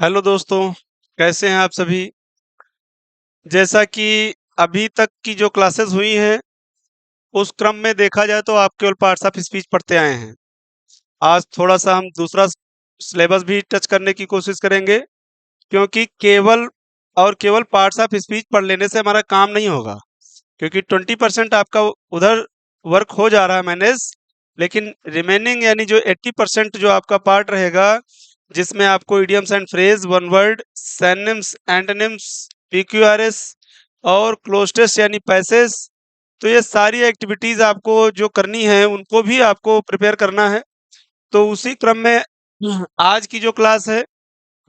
Hello दोस्तों, कैसे हैं आप सभी। जैसा कि अभी तक की जो क्लासेस हुई हैं उस क्रम में देखा जाए तो आप केवल पार्ट्स ऑफ स्पीच पढ़ते आए हैं। आज थोड़ा सा हम दूसरा सिलेबस भी टच करने की कोशिश करेंगे, क्योंकि केवल पार्ट्स ऑफ स्पीच पढ़ लेने से हमारा काम नहीं होगा। क्योंकि 20% आपका उधर वर्क हो जा रहा है मैनेज, लेकिन रिमेनिंग यानी जो 80% जो आपका पार्ट रहेगा, जिसमें आपको idioms and phrase, one word, synonyms, antonyms, PQRS और क्लोजटेस्ट यानी पैसेज, तो ये सारी एक्टिविटीज आपको जो करनी है उनको भी आपको प्रिपेयर करना है। तो उसी क्रम में आज की जो क्लास है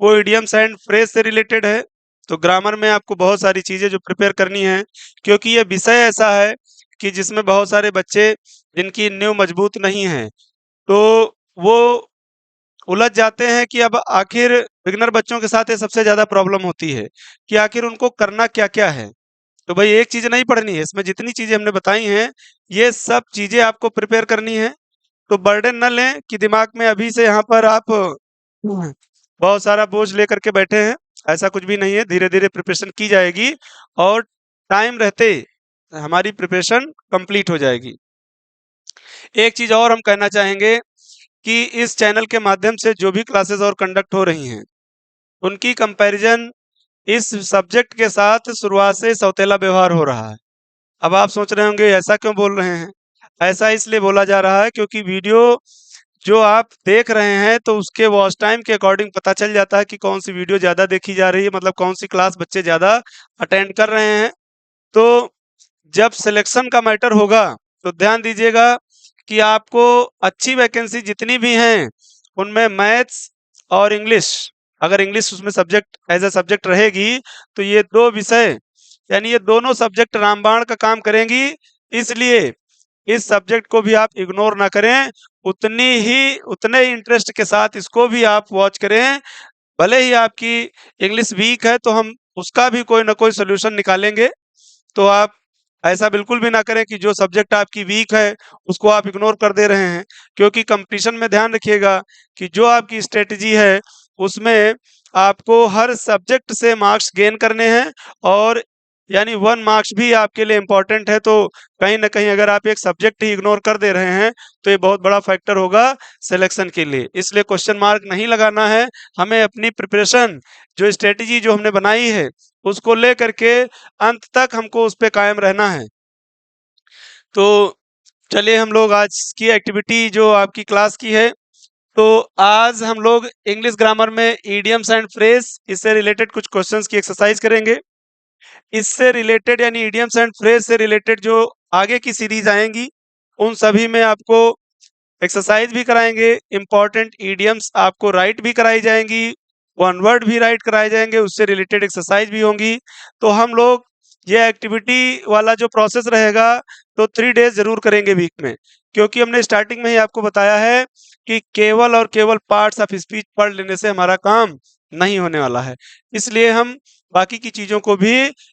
वो इडियम्स एंड फ्रेज से रिलेटेड है। तो ग्रामर में आपको बहुत सारी चीजें जो प्रिपेयर करनी है, क्योंकि ये विषय ऐसा है कि जिसमें बहुत सारे बच्चे जिनकी नींव मजबूत नहीं है, तो वो उलझ जाते हैं कि अब आखिर बिगनर बच्चों के साथ ये सबसे ज्यादा प्रॉब्लम होती है कि आखिर उनको करना क्या क्या है। तो भाई एक चीज नहीं पढ़नी है, इसमें जितनी चीजें हमने बताई हैं ये सब चीजें आपको प्रिपेयर करनी है। तो बर्डन न लें कि दिमाग में अभी से यहाँ पर आप बहुत सारा बोझ लेकर के बैठे हैं। ऐसा कुछ भी नहीं है, धीरे धीरे प्रिपरेशन की जाएगी और टाइम रहते हमारी प्रिपरेशन कंप्लीट हो जाएगी। एक चीज और हम कहना चाहेंगे कि इस चैनल के माध्यम से जो भी क्लासेस और कंडक्ट हो रही हैं उनकी कंपैरिजन इस सब्जेक्ट के साथ शुरुआत से सौतेला व्यवहार हो रहा है। अब आप सोच रहे होंगे ऐसा क्यों बोल रहे हैं। ऐसा इसलिए बोला जा रहा है क्योंकि वीडियो जो आप देख रहे हैं तो उसके वॉच टाइम के अकॉर्डिंग पता चल जाता है कि कौन सी वीडियो ज़्यादा देखी जा रही है, मतलब कौन सी क्लास बच्चे ज़्यादा अटेंड कर रहे हैं। तो जब सिलेक्शन का मैटर होगा तो ध्यान दीजिएगा कि आपको अच्छी वैकेंसी जितनी भी हैं उनमें मैथ्स और इंग्लिश, अगर इंग्लिश उसमें सब्जेक्ट एज ए सब्जेक्ट रहेगी तो ये दो विषय यानी ये दोनों सब्जेक्ट रामबाण का काम करेंगी। इसलिए इस सब्जेक्ट को भी आप इग्नोर ना करें, उतने ही इंटरेस्ट के साथ इसको भी आप वॉच करें। भले ही आपकी इंग्लिश वीक है तो हम उसका भी कोई ना कोई सोल्यूशन निकालेंगे। तो आप ऐसा बिल्कुल भी ना करें कि जो सब्जेक्ट आपकी वीक है उसको आप इग्नोर कर दे रहे हैं, क्योंकि कंपटीशन में ध्यान रखिएगा कि जो आपकी स्ट्रेटजी है उसमें आपको हर सब्जेक्ट से मार्क्स गेन करने हैं, और यानी 1 मार्क्स भी आपके लिए इम्पोर्टेंट है। तो कहीं ना कहीं अगर आप एक सब्जेक्ट ही इग्नोर कर दे रहे हैं तो ये बहुत बड़ा फैक्टर होगा सिलेक्शन के लिए। इसलिए क्वेश्चन मार्क नहीं लगाना है, हमें अपनी प्रिपरेशन जो स्ट्रेटजी जो हमने बनाई है उसको लेकर के अंत तक हमको उस पे कायम रहना है। तो चलिए हम लोग आज की एक्टिविटी जो आपकी क्लास की है, तो आज हम लोग इंग्लिश ग्रामर में इडियम्स एंड फ्रेज इससे रिलेटेड कुछ क्वेश्चंस की एक्सरसाइज करेंगे। इससे रिलेटेड यानी इडियम्स एंड फ्रेज से रिलेटेड जो आगे की सीरीज आएंगी उन सभी में आपको एक्सरसाइज भी कराएंगे, इंपॉर्टेंट इडियम्स आपको राइट भी कराई जाएंगी, वन वर्ड भी राइट कराए जाएंगे, उससे रिलेटेड एक्सरसाइज भी होंगी। तो हम लोग ये एक्टिविटी वाला जो प्रोसेस रहेगा तो 3 डेज जरूर करेंगे वीक में, क्योंकि हमने स्टार्टिंग में ही आपको बताया है कि केवल और केवल पार्ट्स ऑफ स्पीच पढ़ लेने से हमारा काम नहीं होने वाला है। इसलिए हम बाकी की चीजों को भी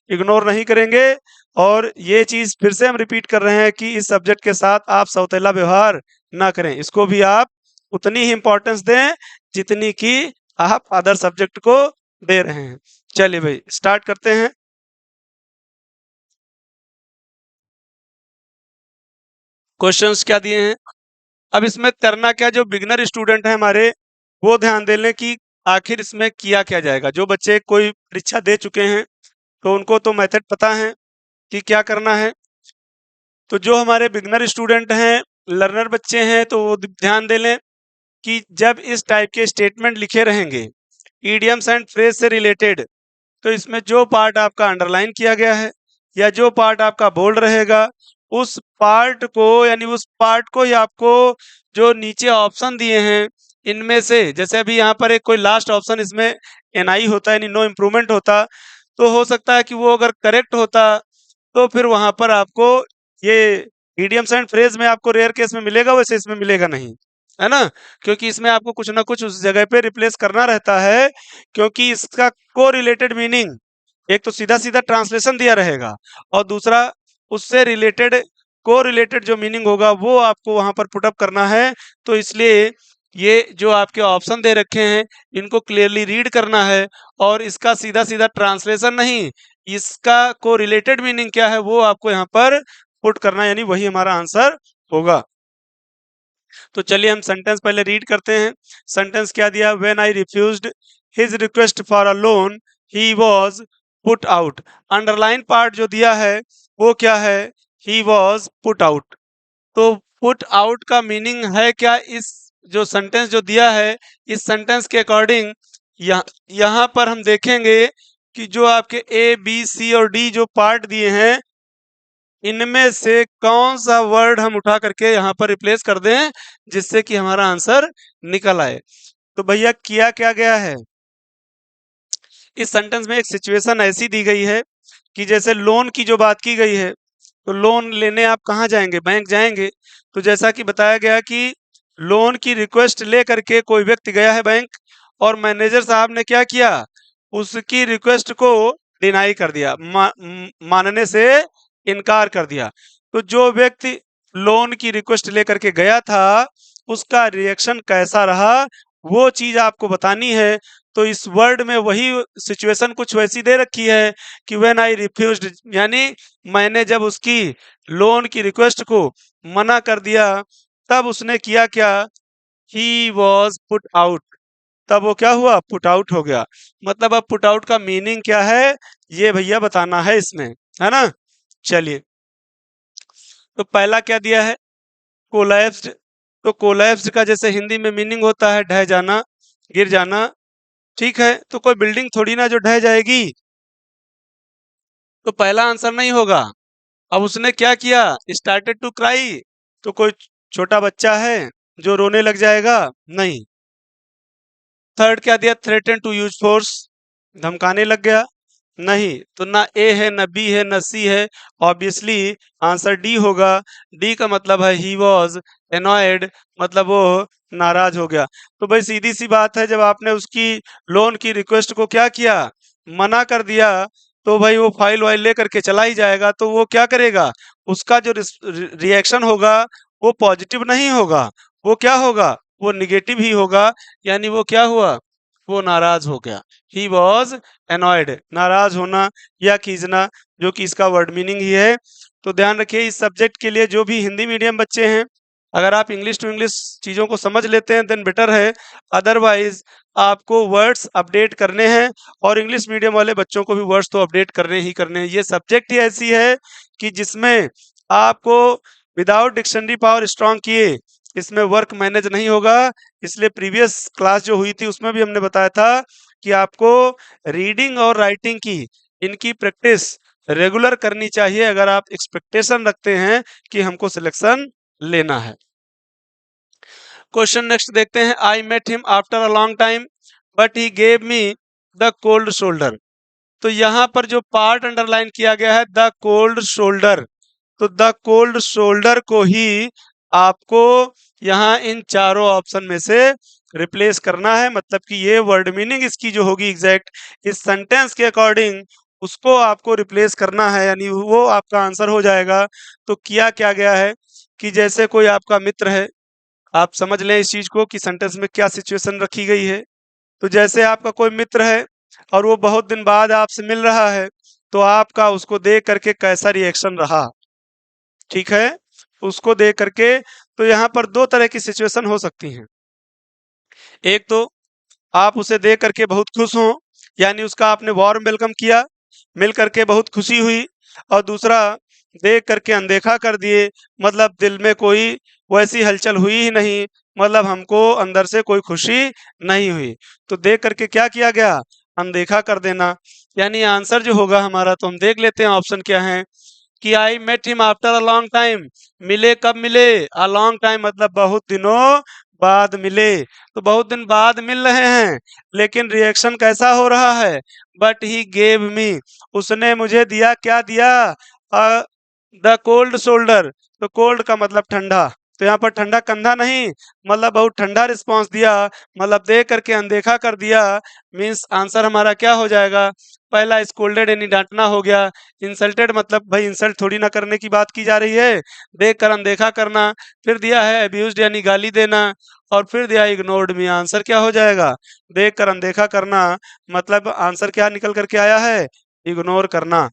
इग्नोर नहीं करेंगे। और ये चीज फिर से हम रिपीट कर रहे हैं कि इस सब्जेक्ट के साथ आप सौतेला व्यवहार ना करें, इसको भी आप उतनी ही इंपॉर्टेंस दें जितनी कि आप अदर सब्जेक्ट को दे रहे हैं। चलिए भाई स्टार्ट करते हैं। क्वेश्चंस क्या दिए हैं, अब इसमें करना क्या, जो बिगनर स्टूडेंट हैं हमारे वो ध्यान दे लें कि आखिर इसमें किया क्या जाएगा। जो बच्चे कोई परीक्षा दे चुके हैं तो उनको तो मेथड पता है कि क्या करना है। तो जो हमारे बिगनर स्टूडेंट हैं, लर्नर बच्चे हैं, तो वो ध्यान दे लें कि जब इस टाइप के स्टेटमेंट लिखे रहेंगे इडियम्स एंड फ्रेज से रिलेटेड, तो इसमें जो पार्ट आपका अंडरलाइन किया गया है या जो पार्ट आपका बोल्ड रहेगा उस पार्ट को यानी उस पार्ट को ही आपको जो नीचे ऑप्शन दिए हैं इनमें से, जैसे अभी यहाँ पर एक कोई लास्ट ऑप्शन इसमें एनआई होता है यानी नो इम्प्रूवमेंट होता, तो हो सकता है कि वो अगर करेक्ट होता तो फिर वहां पर आपको ये इडियम्स एंड फ्रेज में आपको रेयर केस में मिलेगा, वैसे इसमें मिलेगा नहीं, है ना। क्योंकि इसमें आपको कुछ ना कुछ उस जगह पे रिप्लेस करना रहता है, क्योंकि इसका को रिलेटेड मीनिंग एक तो सीधा सीधा ट्रांसलेशन दिया रहेगा और दूसरा उससे रिलेटेड को रिलेटेड जो मीनिंग होगा वो आपको वहां पर पुटअप करना है। तो इसलिए ये जो आपके ऑप्शन दे रखे हैं इनको क्लियरली रीड करना है और इसका सीधा सीधा ट्रांसलेशन नहीं, इसका को रिलेटेड मीनिंग क्या है वो आपको यहाँ पर पुट करना है, यानी वही हमारा आंसर होगा। तो चलिए हम सेंटेंस पहले रीड करते हैं। सेंटेंस क्या दिया, when I refused his request for a loan he was put out. Underline part जो दिया है वो क्या है, ही वाज पुट आउट। तो पुट आउट का मीनिंग है क्या, इस जो सेंटेंस जो दिया है इस सेंटेंस के अकॉर्डिंग यहाँ पर हम देखेंगे कि जो आपके ए बी सी और डी जो पार्ट दिए हैं इनमें से कौन सा वर्ड हम उठा करके यहाँ पर रिप्लेस कर दें जिससे कि हमारा आंसर निकल आए। तो भैया किया क्या गया है, इस सेंटेंस में एक सिचुएशन ऐसी दी गई है कि जैसे लोन की जो बात की गई है तो लोन लेने आप कहाँ जाएंगे, बैंक जाएंगे। तो जैसा कि बताया गया कि लोन की रिक्वेस्ट ले करके कोई व्यक्ति गया है बैंक और मैनेजर साहब ने क्या किया, उसकी रिक्वेस्ट को डिनाई कर दिया, मानने से इनकार कर दिया। तो जो व्यक्ति लोन की रिक्वेस्ट लेकर के गया था उसका रिएक्शन कैसा रहा वो चीज आपको बतानी है। तो इस वर्ड में वही सिचुएशन कुछ वैसी दे रखी है कि व्हेन आई रिफ्यूज्ड, यानी मैंने जब उसकी लोन की रिक्वेस्ट को मना कर दिया तब उसने किया क्या, ही वॉज पुट आउट। तब वो क्या हुआ, पुट आउट हो गया। मतलब अब पुट आउट का मीनिंग क्या है ये भैया बताना है इसमें, है ना। चलिए तो पहला क्या दिया है, कोलैप्स्ड। तो कोलैप्स्ड का जैसे हिंदी में मीनिंग होता है ढह जाना, गिर जाना। ठीक है, तो कोई बिल्डिंग थोड़ी ना जो ढह जाएगी, तो पहला आंसर नहीं होगा। अब उसने क्या किया, स्टार्टेड टू क्राई। तो कोई छोटा बच्चा है जो रोने लग जाएगा, नहीं। थर्ड क्या दिया, थ्रेटन टू यूज फोर्स, धमकाने लग गया, नहीं। तो ना ए है ना बी है ना सी है, ऑब्वियसली आंसर डी होगा। डी का मतलब है ही वॉज एनॉयड, मतलब वो नाराज हो गया। तो भाई सीधी सी बात है, जब आपने उसकी लोन की रिक्वेस्ट को क्या किया, मना कर दिया, तो भाई वो फाइल वाइल लेकर के चला ही जाएगा। तो वो क्या करेगा, उसका जो रिएक्शन होगा वो पॉजिटिव नहीं होगा, वो क्या होगा, वो निगेटिव ही होगा। यानी वो क्या हुआ, वो नाराज हो गया। ही वॉज एनॉयड, नाराज होना या खींचना, जो कि इसका वर्ड मीनिंग ही है। तो ध्यान रखिए इस सब्जेक्ट के लिए जो भी हिंदी मीडियम बच्चे हैं, अगर आप इंग्लिश टू इंग्लिश चीज़ों को समझ लेते हैं देन बेटर है, अदरवाइज आपको वर्ड्स अपडेट करने हैं और इंग्लिश मीडियम वाले बच्चों को भी वर्ड्स तो अपडेट करने ही करने हैं। ये सब्जेक्ट ही ऐसी है कि जिसमें आपको विदाउट डिक्शनरी पावर स्ट्रांग किए इसमें वर्क मैनेज नहीं होगा। इसलिए प्रीवियस क्लास जो हुई थी उसमें भी हमने बताया था कि आपको रीडिंग और राइटिंग की इनकी प्रैक्टिस रेगुलर करनी चाहिए अगर आप एक्सपेक्टेशन रखते हैं कि हमको सिलेक्शन लेना है। क्वेश्चन नेक्स्ट देखते हैं, I met him after a long time but he gave me the cold shoulder. तो यहाँ पर जो पार्ट अंडरलाइन किया गया है द कोल्ड शोल्डर, तो द कोल्ड शोल्डर को ही आपको यहाँ इन चारों ऑप्शन में से रिप्लेस करना है। मतलब कि ये वर्ड मीनिंग इसकी जो होगी एग्जैक्ट इस सेंटेंस के अकॉर्डिंग उसको आपको रिप्लेस करना है, यानी वो आपका आंसर हो जाएगा। तो किया क्या गया है कि जैसे कोई आपका मित्र है, आप समझ लें इस चीज को कि सेंटेंस में क्या सिचुएशन रखी गई है। तो जैसे आपका कोई मित्र है और वो बहुत दिन बाद आपसे मिल रहा है, तो आपका उसको देख करके कैसा रिएक्शन रहा, ठीक है, उसको देख करके। तो यहाँ पर दो तरह की सिचुएशन हो सकती हैं। एक तो आप उसे देख करके बहुत खुश हो, यानी उसका आपने वार्म वेलकम किया, मिल करके बहुत खुशी हुई। और दूसरा, देख करके अनदेखा कर दिए, मतलब दिल में कोई वैसी हलचल हुई ही नहीं, मतलब हमको अंदर से कोई खुशी नहीं हुई। तो देख करके क्या किया गया, अनदेखा कर देना। यानी आंसर जो होगा हमारा, तो हम देख लेते हैं ऑप्शन क्या है कि I met him after a long time. मिले कब मिले, अ लॉन्ग टाइम मतलब बहुत दिनों बाद मिले। तो बहुत दिन बाद मिल रहे हैं लेकिन रिएक्शन कैसा हो रहा है, बट ही गेव मी, उसने मुझे दिया, क्या दिया, द कोल्ड शोल्डर। तो कोल्ड का मतलब ठंडा, तो यहाँ पर ठंडा कंधा नहीं, मतलब बहुत ठंडा रिस्पांस दिया, मतलब देख करके अनदेखा कर दिया। मीन्स आंसर हमारा क्या हो जाएगा? पहला स्कोल्डेड यानी डांटना हो गया, इंसल्टेड मतलब भाई इंसल्ट थोड़ी ना करने की बात की जा रही है, देख कर अनदेखा करना। फिर दिया है अब्यूज्ड यानी गाली देना, और फिर दिया इग्नोर्ड मी। आंसर क्या हो जाएगा? देख कर अनदेखा करना, मतलब आंसर क्या निकल करके आया है? इग्नोर करना।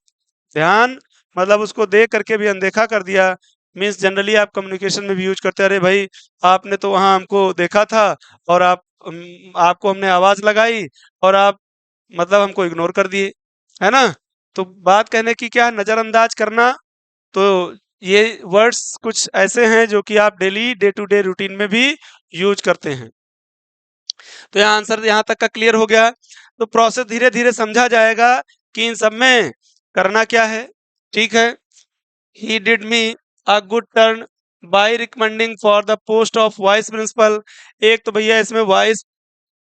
ध्यान, मतलब उसको देख करके भी अनदेखा कर दिया। मीन्स जनरली आप कम्युनिकेशन में भी यूज करते हैं, अरे भाई आपने तो वहां हमको देखा था और आपको हमने आवाज लगाई और आप मतलब हमको इग्नोर कर दिए, है ना? तो बात कहने की क्या है? नजरअंदाज करना। तो ये वर्ड्स कुछ ऐसे हैं जो कि आप daily day to day routine में भी यूज करते हैं। तो यहाँ आंसर यहाँ तक का क्लियर हो गया। तो प्रोसेस धीरे धीरे समझा जाएगा कि इन सब में करना क्या है। ठीक है, he did me a good turn by recommending for the post of vice principal. एक तो भैया इसमें वाइस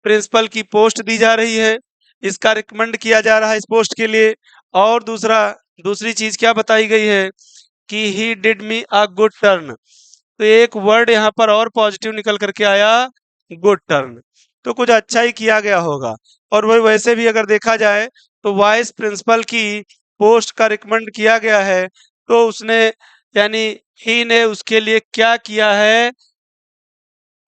प्रिंसिपल की पोस्ट दी जा रही है, इसका रिकमेंड किया जा रहा है इस पोस्ट के लिए। और दूसरी चीज क्या बताई गई है कि ही did me a good turn. तो एक वर्ड यहाँ पर और पॉजिटिव निकल करके आया, गुड टर्न। तो कुछ अच्छा ही किया गया होगा। और वही वैसे भी अगर देखा जाए तो वाइस प्रिंसिपल की पोस्ट का रिकमेंड किया गया है, तो उसने यानी ही ने उसके लिए क्या किया है?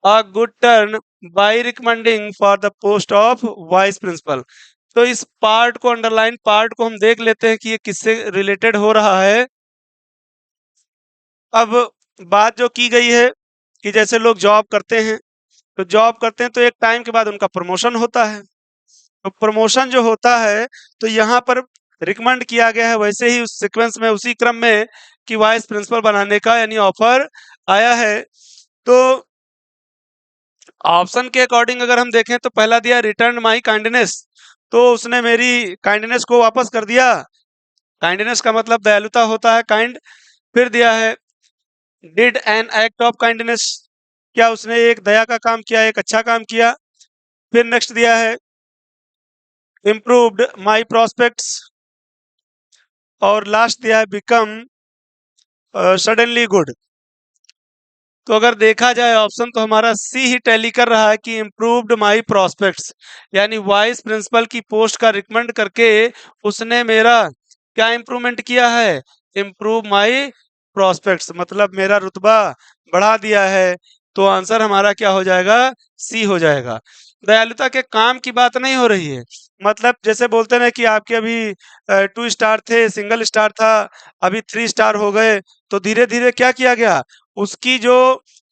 A good turn by recommending for the post of vice principal. तो इस पार्ट को, अंडरलाइन पार्ट को हम देख लेते हैं कि ये किससे रिलेटेड हो रहा है। अब बात जो की गई है कि जैसे लोग जॉब करते हैं, तो जॉब करते हैं तो एक टाइम के बाद उनका प्रमोशन होता है। तो प्रमोशन जो होता है, तो यहाँ पर रिकमेंड किया गया है वैसे ही उस सीक्वेंस में, उसी क्रम में कि वाइस प्रिंसिपल बनाने का यानी ऑफर आया है। तो ऑप्शन के अकॉर्डिंग अगर हम देखें तो पहला दिया रिटर्न माई काइंडनेस, तो उसने मेरी काइंडनेस को वापस कर दिया। काइंडनेस का मतलब दयालुता होता है, काइंड। फिर दिया है did an act of kindness, क्या उसने एक दया का काम किया, एक अच्छा काम किया। फिर नेक्स्ट दिया है इम्प्रूव्ड माई प्रोस्पेक्ट्स, और लास्ट दिया है बिकम सडनली गुड। तो अगर देखा जाए ऑप्शन तो हमारा सी ही टैली कर रहा है कि इम्प्रूव्ड माई प्रोस्पेक्ट्स, यानी वाइस प्रिंसिपल की पोस्ट का रिकमेंड करके उसने मेरा क्या इम्प्रूवमेंट किया है? इम्प्रूव माई प्रोस्पेक्ट्स, मतलब मेरा रुतबा बढ़ा दिया है। तो आंसर हमारा क्या हो जाएगा? सी हो जाएगा। दयालुता के काम की बात नहीं हो रही है, मतलब जैसे बोलते हैं ना कि आपके अभी 2 स्टार थे, सिंगल स्टार था, अभी 3 स्टार हो गए, तो धीरे धीरे क्या किया गया? उसकी जो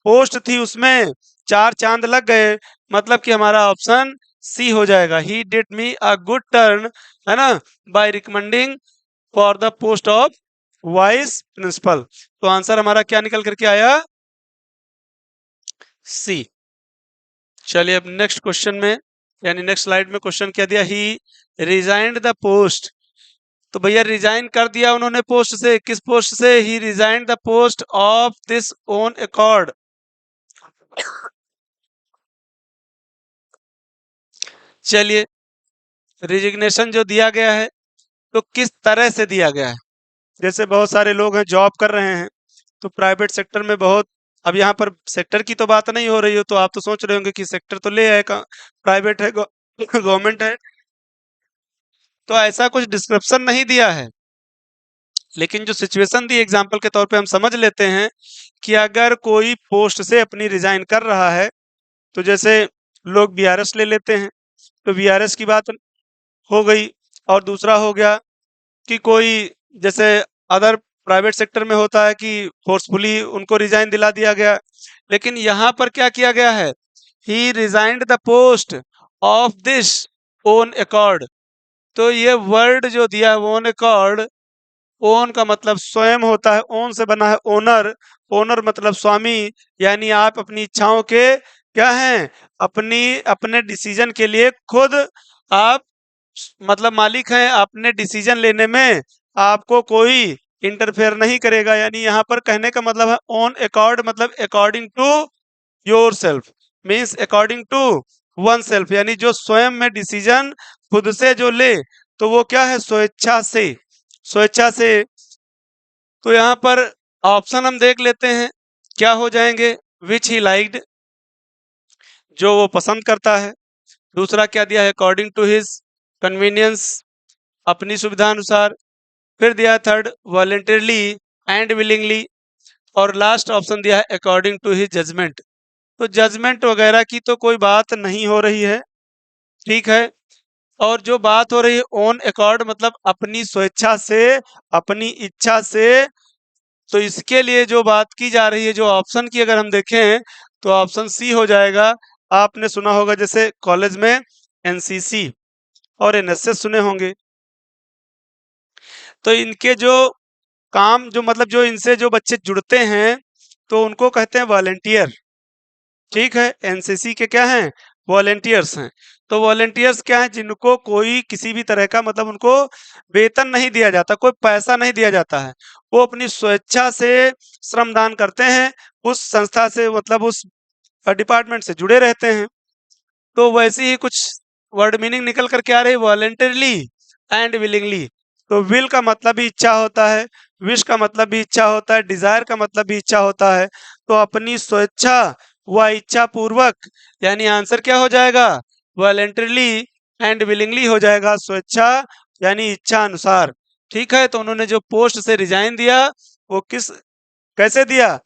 पोस्ट थी उसमें 4 चांद लग गए। मतलब कि हमारा ऑप्शन सी हो जाएगा, he did me a good turn, है ना, by recommending for the post of vice principal. तो आंसर हमारा क्या निकल करके आया? सी। चलिए अब नेक्स्ट क्वेश्चन में, यानी नेक्स्ट स्लाइड में क्वेश्चन क्या दिया, ही रिजाइंड द पोस्ट। तो भैया रिजाइन कर दिया उन्होंने पोस्ट से, किस पोस्ट से? He resigned the post of this own accord. चलिए, रिजिग्नेशन जो दिया गया है तो किस तरह से दिया गया है? जैसे बहुत सारे लोग हैं जॉब कर रहे हैं, तो प्राइवेट सेक्टर में बहुत, अब यहाँ पर सेक्टर की तो बात नहीं हो रही हो, तो आप तो सोच रहे होंगे कि सेक्टर तो ले आए, प्राइवेट है, गवर्नमेंट है, तो ऐसा कुछ डिस्क्रिप्शन नहीं दिया है। लेकिन जो सिचुएशन दी एग्जाम्पल के तौर पे हम समझ लेते हैं कि अगर कोई पोस्ट से अपनी रिजाइन कर रहा है, तो जैसे लोग बीआरएस ले लेते हैं, तो बीआरएस की बात हो गई। और दूसरा हो गया कि कोई जैसे अदर प्राइवेट सेक्टर में होता है कि फोर्सफुली उनको रिजाइन दिला दिया गया। लेकिन यहाँ पर क्या किया गया है? He resigned the post of this own accord. तो ये वर्ड जो दिया है ओन अकॉर्ड, ओन का मतलब स्वयं होता है, ओन से बना है ओनर, ओनर मतलब स्वामी, यानी आप अपनी इच्छाओं के क्या हैं? अपने डिसीजन के लिए खुद आप मतलब मालिक हैं, अपने डिसीजन लेने में आपको कोई इंटरफेयर नहीं करेगा। यानी यहाँ पर कहने का मतलब है ऑन अकॉर्ड मतलब according to yourself, means according to oneself, यानी जो स्वयं में डिसीजन खुद से जो ले, तो वो क्या है? स्वेच्छा से, स्वेच्छा से। तो यहाँ पर ऑप्शन हम देख लेते हैं क्या हो जाएंगे? विच ही लाइक्ड, जो वो पसंद करता है। दूसरा क्या दिया है? अकॉर्डिंग टू हिज कन्वीनियंस, अपनी सुविधा अनुसार। फिर दिया है थर्ड, वॉलेंटरली एंड विलिंगली। और लास्ट ऑप्शन दिया है अकॉर्डिंग टू हिज जजमेंट। तो जजमेंट वगैरह की तो कोई बात नहीं हो रही है, ठीक है। और जो बात हो रही है ओन अकॉर्ड, मतलब अपनी स्वेच्छा से, अपनी इच्छा से, तो इसके लिए जो बात की जा रही है, जो ऑप्शन की अगर हम देखें तो ऑप्शन सी हो जाएगा। आपने सुना होगा जैसे कॉलेज में एनसीसी और एनएसएस सुने होंगे, तो इनके जो काम, जो मतलब जो इनसे जो बच्चे जुड़ते हैं तो उनको कहते हैं वॉलेंटियर, ठीक है। एनसीसी के क्या हैं? वॉलेंटियर्स हैं। तो वॉलेंटियर्स क्या हैं? जिनको कोई किसी भी तरह का मतलब उनको वेतन नहीं दिया जाता, कोई पैसा नहीं दिया जाता है, वो अपनी स्वेच्छा से श्रमदान करते हैं, उस संस्था से मतलब उस डिपार्टमेंट से जुड़े रहते हैं। तो वैसे ही कुछ वर्ड मीनिंग निकल कर के आ रही, वॉलेंटरली एंड विलिंगली। तो विल का मतलब भी इच्छा होता है, विश का मतलब भी इच्छा होता है, डिजायर का मतलब भी इच्छा होता है। तो अपनी स्वेच्छा व इच्छा पूर्वक, यानी आंसर क्या हो जाएगा? वॉलेंटरली एंड विलिंगली हो जाएगा, स्वेच्छा यानी इच्छा अनुसार, ठीक है। तो उन्होंने जो पोस्ट से रिजाइन दिया वो किस कैसे दिया?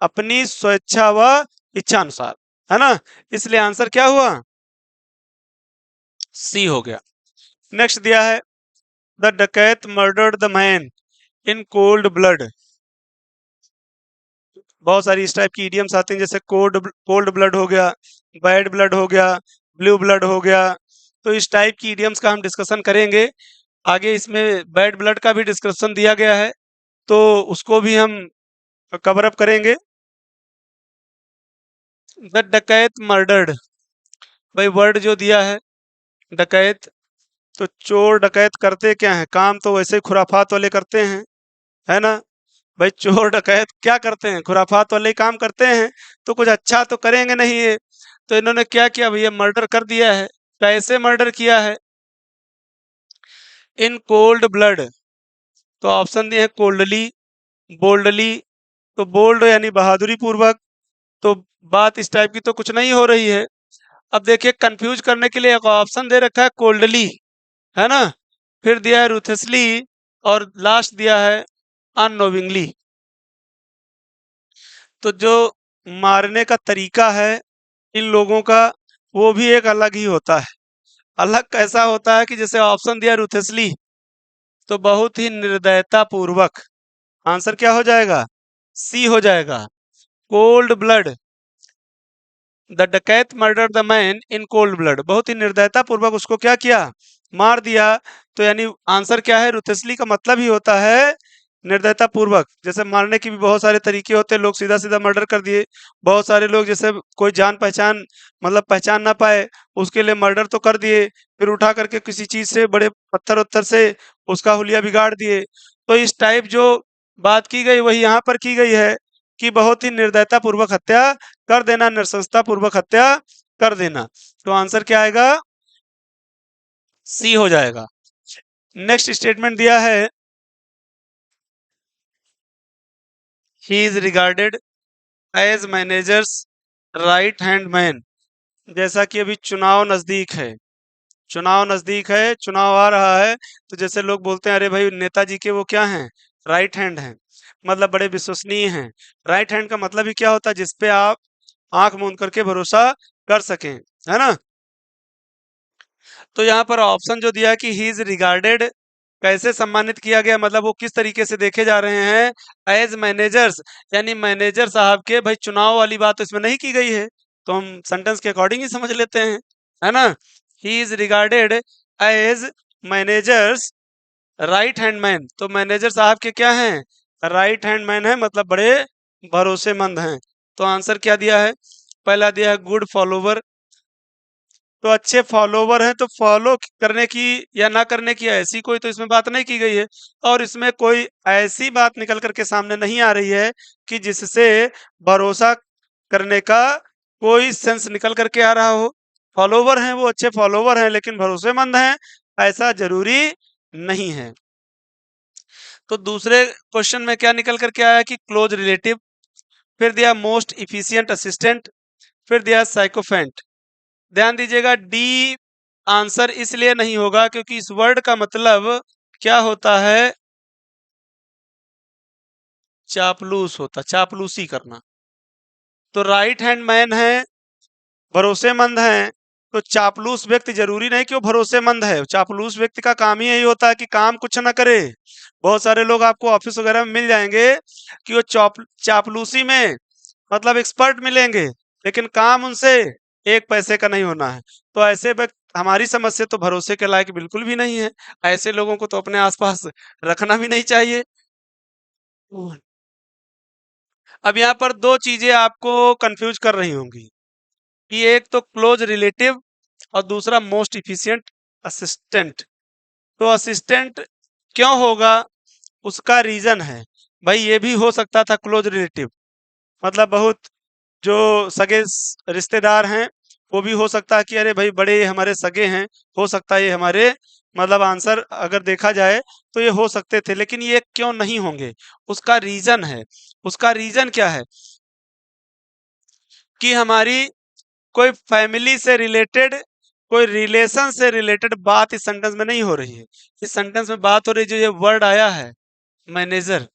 अपनी स्वेच्छा व इच्छा अनुसार, है ना। इसलिए आंसर क्या हुआ? सी हो गया। नेक्स्ट दिया है द डकैत murdered the man in cold blood. बहुत सारी इस टाइप की इडियम्स आती हैं, जैसे कोल्ड ब्लड हो गया, बैड ब्लड हो गया, ब्लू ब्लड हो गया। तो इस टाइप की इडियम्स का हम डिस्कशन करेंगे आगे। इसमें बैड ब्लड का भी डिस्क्रिप्शन दिया गया है, तो उसको भी हम कवर अप करेंगे। द डकैत मर्डर्ड, भाई वर्ड जो दिया है डकैत, तो चोर डकैत करते क्या है? काम तो वैसे खुराफात वाले करते हैं, है ना। भाई चोर डकैत क्या करते हैं? खुराफात वाले ही काम करते हैं, तो कुछ अच्छा तो करेंगे नहीं ये। तो इन्होंने क्या किया भैया? मर्डर कर दिया है। कैसे मर्डर किया है? In cold blood. तो ऑप्शन दिए हैं कोल्डली, बोल्डली। तो बोल्ड यानी बहादुरी पूर्वक। तो बात इस टाइप की तो कुछ नहीं हो रही है। अब देखिए कंफ्यूज करने के लिए एक ऑप्शन दे रखा है कोल्डली, है ना। फिर दिया है रूथेसली, और लास्ट दिया है अननोविंगली। तो जो मारने का तरीका है इन लोगों का, वो भी एक अलग ही होता है। अलग कैसा होता है कि जैसे ऑप्शन दिया रूथेसली, तो बहुत ही निर्दयता पूर्वक। आंसर क्या हो जाएगा? सी हो जाएगा। कोल्ड ब्लड, द डकैत murder the man in cold blood, बहुत ही निर्दयता पूर्वक उसको क्या किया? मार दिया। तो यानी आंसर क्या है? रुतसली का मतलब ही होता है निर्दयता पूर्वक। जैसे मारने के भी बहुत सारे तरीके होते हैं, लोग सीधा सीधा मर्डर कर दिए। बहुत सारे लोग जैसे कोई जान पहचान मतलब पहचान ना पाए, उसके लिए मर्डर तो कर दिए, फिर उठा करके किसी चीज से, बड़े पत्थर उत्थर से उसका हुलिया बिगाड़ दिए। तो इस टाइप जो बात की गई वही यहाँ पर की गई है कि बहुत ही निर्दयता पूर्वक हत्या कर देना, नृशंसता पूर्वक हत्या कर देना। तो आंसर क्या आएगा? सी हो जाएगा। नेक्स्ट स्टेटमेंट दिया है he is regarded as manager's right hand man. जैसा कि अभी चुनाव नजदीक है, चुनाव आ रहा है, तो जैसे लोग बोलते हैं अरे भाई नेताजी के वो क्या हैं? राइट हैंड हैं, मतलब बड़े विश्वसनीय हैं। राइट हैंड का मतलब ही क्या होता है? जिसपे आप आंख मूंद करके भरोसा कर सकें, है ना। तो यहाँ पर ऑप्शन जो दिया है कि ही इज रिगार्डेड, कैसे सम्मानित किया गया, मतलब वो किस तरीके से देखे जा रहे हैं एज मैनेजर्स, यानी मैनेजर साहब के। भाई चुनाव वाली बात तो इसमें नहीं की गई है, तो हम सेंटेंस के अकॉर्डिंग ही समझ लेते हैं, है ना। He is regarded as manager's right hand man, तो मैनेजर साहब के क्या हैं? राइट हैंड मैन है, मतलब बड़े भरोसेमंद हैं। तो आंसर क्या दिया है? पहला दिया है गुड फॉलोवर, तो अच्छे फॉलोवर हैं, तो फॉलो करने की या ना करने की ऐसी कोई तो इसमें बात नहीं की गई है। और इसमें कोई ऐसी बात निकल करके सामने नहीं आ रही है कि जिससे भरोसा करने का कोई सेंस निकल करके आ रहा हो। फॉलोवर हैं, वो अच्छे फॉलोवर हैं, लेकिन भरोसेमंद हैं ऐसा जरूरी नहीं है। तो दूसरे क्वेश्चन में क्या निकल करके आया कि क्लोज रिलेटिव, फिर दिया मोस्ट इफिशियंट असिस्टेंट, फिर दिया साइकोफेंट। ध्यान दीजिएगा, डी आंसर इसलिए नहीं होगा क्योंकि इस वर्ड का मतलब क्या होता है, चापलूस होता, चापलूसी करना। तो राइट हैंड मैन है, भरोसेमंद है, तो चापलूस व्यक्ति जरूरी नहीं कि वो भरोसेमंद है। चापलूस व्यक्ति का काम ही यही होता है कि काम कुछ ना करे। बहुत सारे लोग आपको ऑफिस वगैरह में मिल जाएंगे कि वो चापलूसी में मतलब एक्सपर्ट मिलेंगे, लेकिन काम उनसे एक पैसे का नहीं होना है। तो ऐसे व्यक्ति, हमारी समझ से तो भरोसे के लायक बिल्कुल भी नहीं है। ऐसे लोगों को तो अपने आसपास रखना भी नहीं चाहिए। अब यहाँ पर दो चीजें आपको कंफ्यूज कर रही होंगी कि एक तो क्लोज रिलेटिव और दूसरा मोस्ट इफिशिएंट असिस्टेंट। तो असिस्टेंट क्यों होगा, उसका रीजन है। भाई ये भी हो सकता था क्लोज रिलेटिव, मतलब बहुत जो सगे रिश्तेदार हैं, वो भी हो सकता है कि अरे भाई बड़े हमारे सगे हैं, हो सकता है ये हमारे, मतलब आंसर अगर देखा जाए तो ये हो सकते थे, लेकिन ये क्यों नहीं होंगे, उसका रीजन है। उसका रीजन क्या है कि हमारी कोई फैमिली से रिलेटेड, कोई रिलेशन से रिलेटेड बात इस सेंटेंस में नहीं हो रही है। इस सेंटेंस में बात हो रही है, जो ये वर्ड आया है मैनेजर,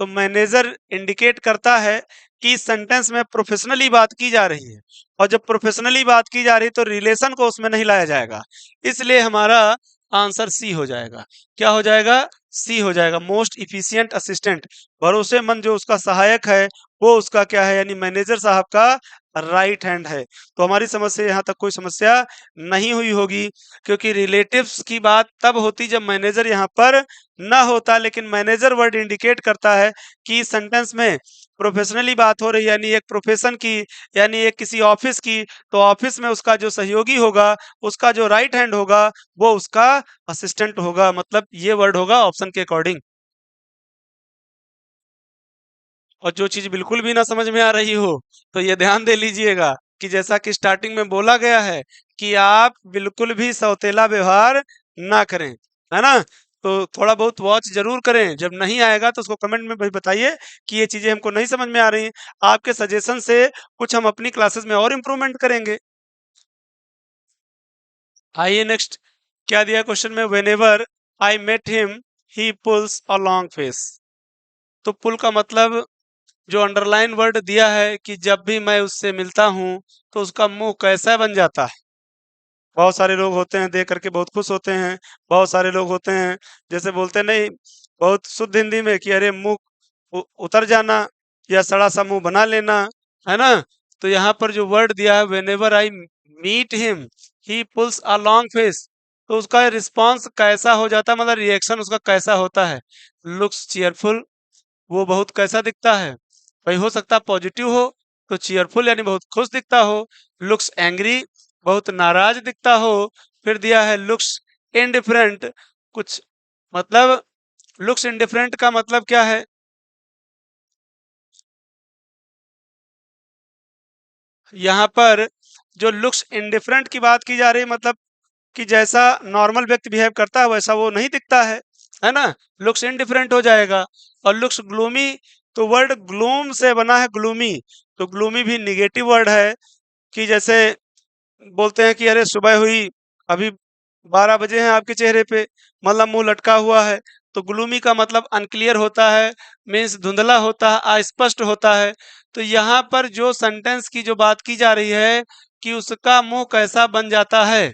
तो मैनेजर इंडिकेट करता है कि इस सेंटेंस में प्रोफेशनली बात की जा रही है, और जब प्रोफेशनली बात की जा रही है तो रिलेशन को उसमें नहीं लाया जाएगा। इसलिए हमारा आंसर सी हो जाएगा। क्या हो जाएगा, सी हो जाएगा। मोस्ट इफिशिएंट असिस्टेंट, भरोसेमंद जो उसका सहायक है वो उसका क्या है, यानी मैनेजर साहब का राइट हैंड है। तो हमारी समझ से यहाँ तक कोई समस्या नहीं हुई होगी, क्योंकि रिलेटिव्स की बात तब होती जब मैनेजर यहाँ पर ना होता, लेकिन मैनेजर वर्ड इंडिकेट करता है कि इस सेंटेंस में प्रोफेशनली बात हो रही है, यानी एक प्रोफेशन की, यानी एक किसी ऑफिस की। तो ऑफिस में उसका जो सहयोगी होगा, उसका जो राइट हैंड होगा, वो उसका असिस्टेंट होगा। मतलब ये वर्ड होगा ऑप्शन के अकॉर्डिंग। और जो चीज बिल्कुल भी ना समझ में आ रही हो तो ये ध्यान दे लीजिएगा कि जैसा कि स्टार्टिंग में बोला गया है कि आप बिल्कुल भी सौतेला व्यवहार ना करें, है ना। तो थोड़ा बहुत वॉच जरूर करें, जब नहीं आएगा तो उसको कमेंट में भाई बताइए कि ये चीजें हमको नहीं समझ में आ रही हैं। आपके सजेशन से कुछ हम अपनी क्लासेस में और इम्प्रूवमेंट करेंगे। आइए नेक्स्ट, क्या दिया क्वेश्चन में, whenever I met him he pulls a long face. तो पुल का मतलब जो अंडरलाइन वर्ड दिया है कि जब भी मैं उससे मिलता हूं तो उसका मुंह कैसा बन जाता है। बहुत सारे लोग होते हैं देख करके बहुत खुश होते हैं, बहुत सारे लोग होते हैं जैसे बोलते नहीं बहुत शुद्ध हिंदी में कि अरे मुंह उतर जाना या सड़ा सा मुंह बना लेना, है ना। तो यहाँ पर जो वर्ड दिया है whenever I meet him he pulls a long face, तो उसका रिस्पॉन्स कैसा हो जाता है, मतलब रिएक्शन उसका कैसा होता है। लुक्स चीयरफुल, वो बहुत कैसा दिखता है, भाई हो सकता है पॉजिटिव हो, तो चीयरफुल यानी बहुत खुश दिखता हो। लुक्स एंग्री, बहुत नाराज दिखता हो। फिर दिया है लुक्स इनडिफरेंट, कुछ मतलब लुक्स इनडिफरेंट का मतलब क्या है, यहाँ पर जो लुक्स इनडिफरेंट की बात की जा रही है, मतलब कि जैसा नॉर्मल व्यक्ति बिहेव करता है वैसा वो नहीं दिखता है ना। लुक्स इनडिफरेंट हो जाएगा। और लुक्स ग्लूमी, तो वर्ड ग्लूम से बना है ग्लूमी, तो ग्लूमी भी निगेटिव वर्ड है। कि जैसे बोलते हैं कि अरे सुबह हुई, अभी 12 बजे हैं आपके चेहरे पे, मतलब मुंह लटका हुआ है। तो ग्लूमी का मतलब अनक्लियर होता है, मीन्स धुंधला होता है, अस्पष्ट होता है। तो यहाँ पर जो सेंटेंस की जो बात की जा रही है कि उसका मुंह कैसा बन जाता है,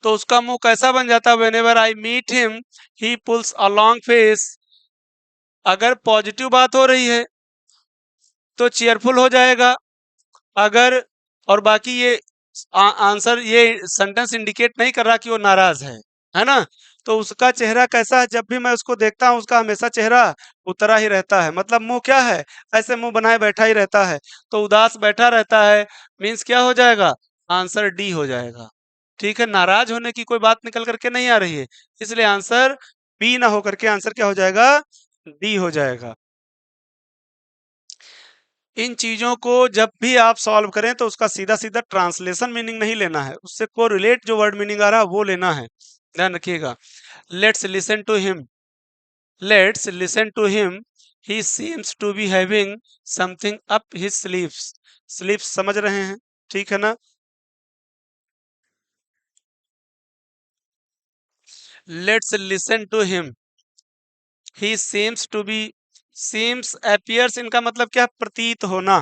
तो उसका मुंह कैसा बन जाता है, whenever I meet him he pulls a long face. अगर पॉजिटिव बात हो रही है तो चेयरफुल हो जाएगा। अगर, और बाकी ये आंसर, ये सेंटेंस इंडिकेट नहीं कर रहा कि वो नाराज है ना। तो उसका चेहरा कैसा है, जब भी मैं उसको देखता हूं उसका हमेशा चेहरा उतरा ही रहता है, मतलब मुंह क्या है, ऐसे मुंह बनाए बैठा ही रहता है, तो उदास बैठा रहता है। मीन्स क्या हो जाएगा, आंसर डी हो जाएगा। ठीक है, नाराज होने की कोई बात निकल करके नहीं आ रही है, इसलिए आंसर बी ना होकर के आंसर क्या हो जाएगा, डी हो जाएगा। इन चीजों को जब भी आप सॉल्व करें तो उसका सीधा सीधा ट्रांसलेशन मीनिंग नहीं लेना है, उससे कोरिलेट जो वर्ड मीनिंग आ रहा है वो लेना है, ध्यान रखिएगा। Let's listen to him, let's listen to him he seems to be having something up his sleeves. Sleeves समझ रहे हैं, ठीक है ना। Let's listen to him. He seems to be, seems appears, इनका मतलब क्या, प्रतीत होना।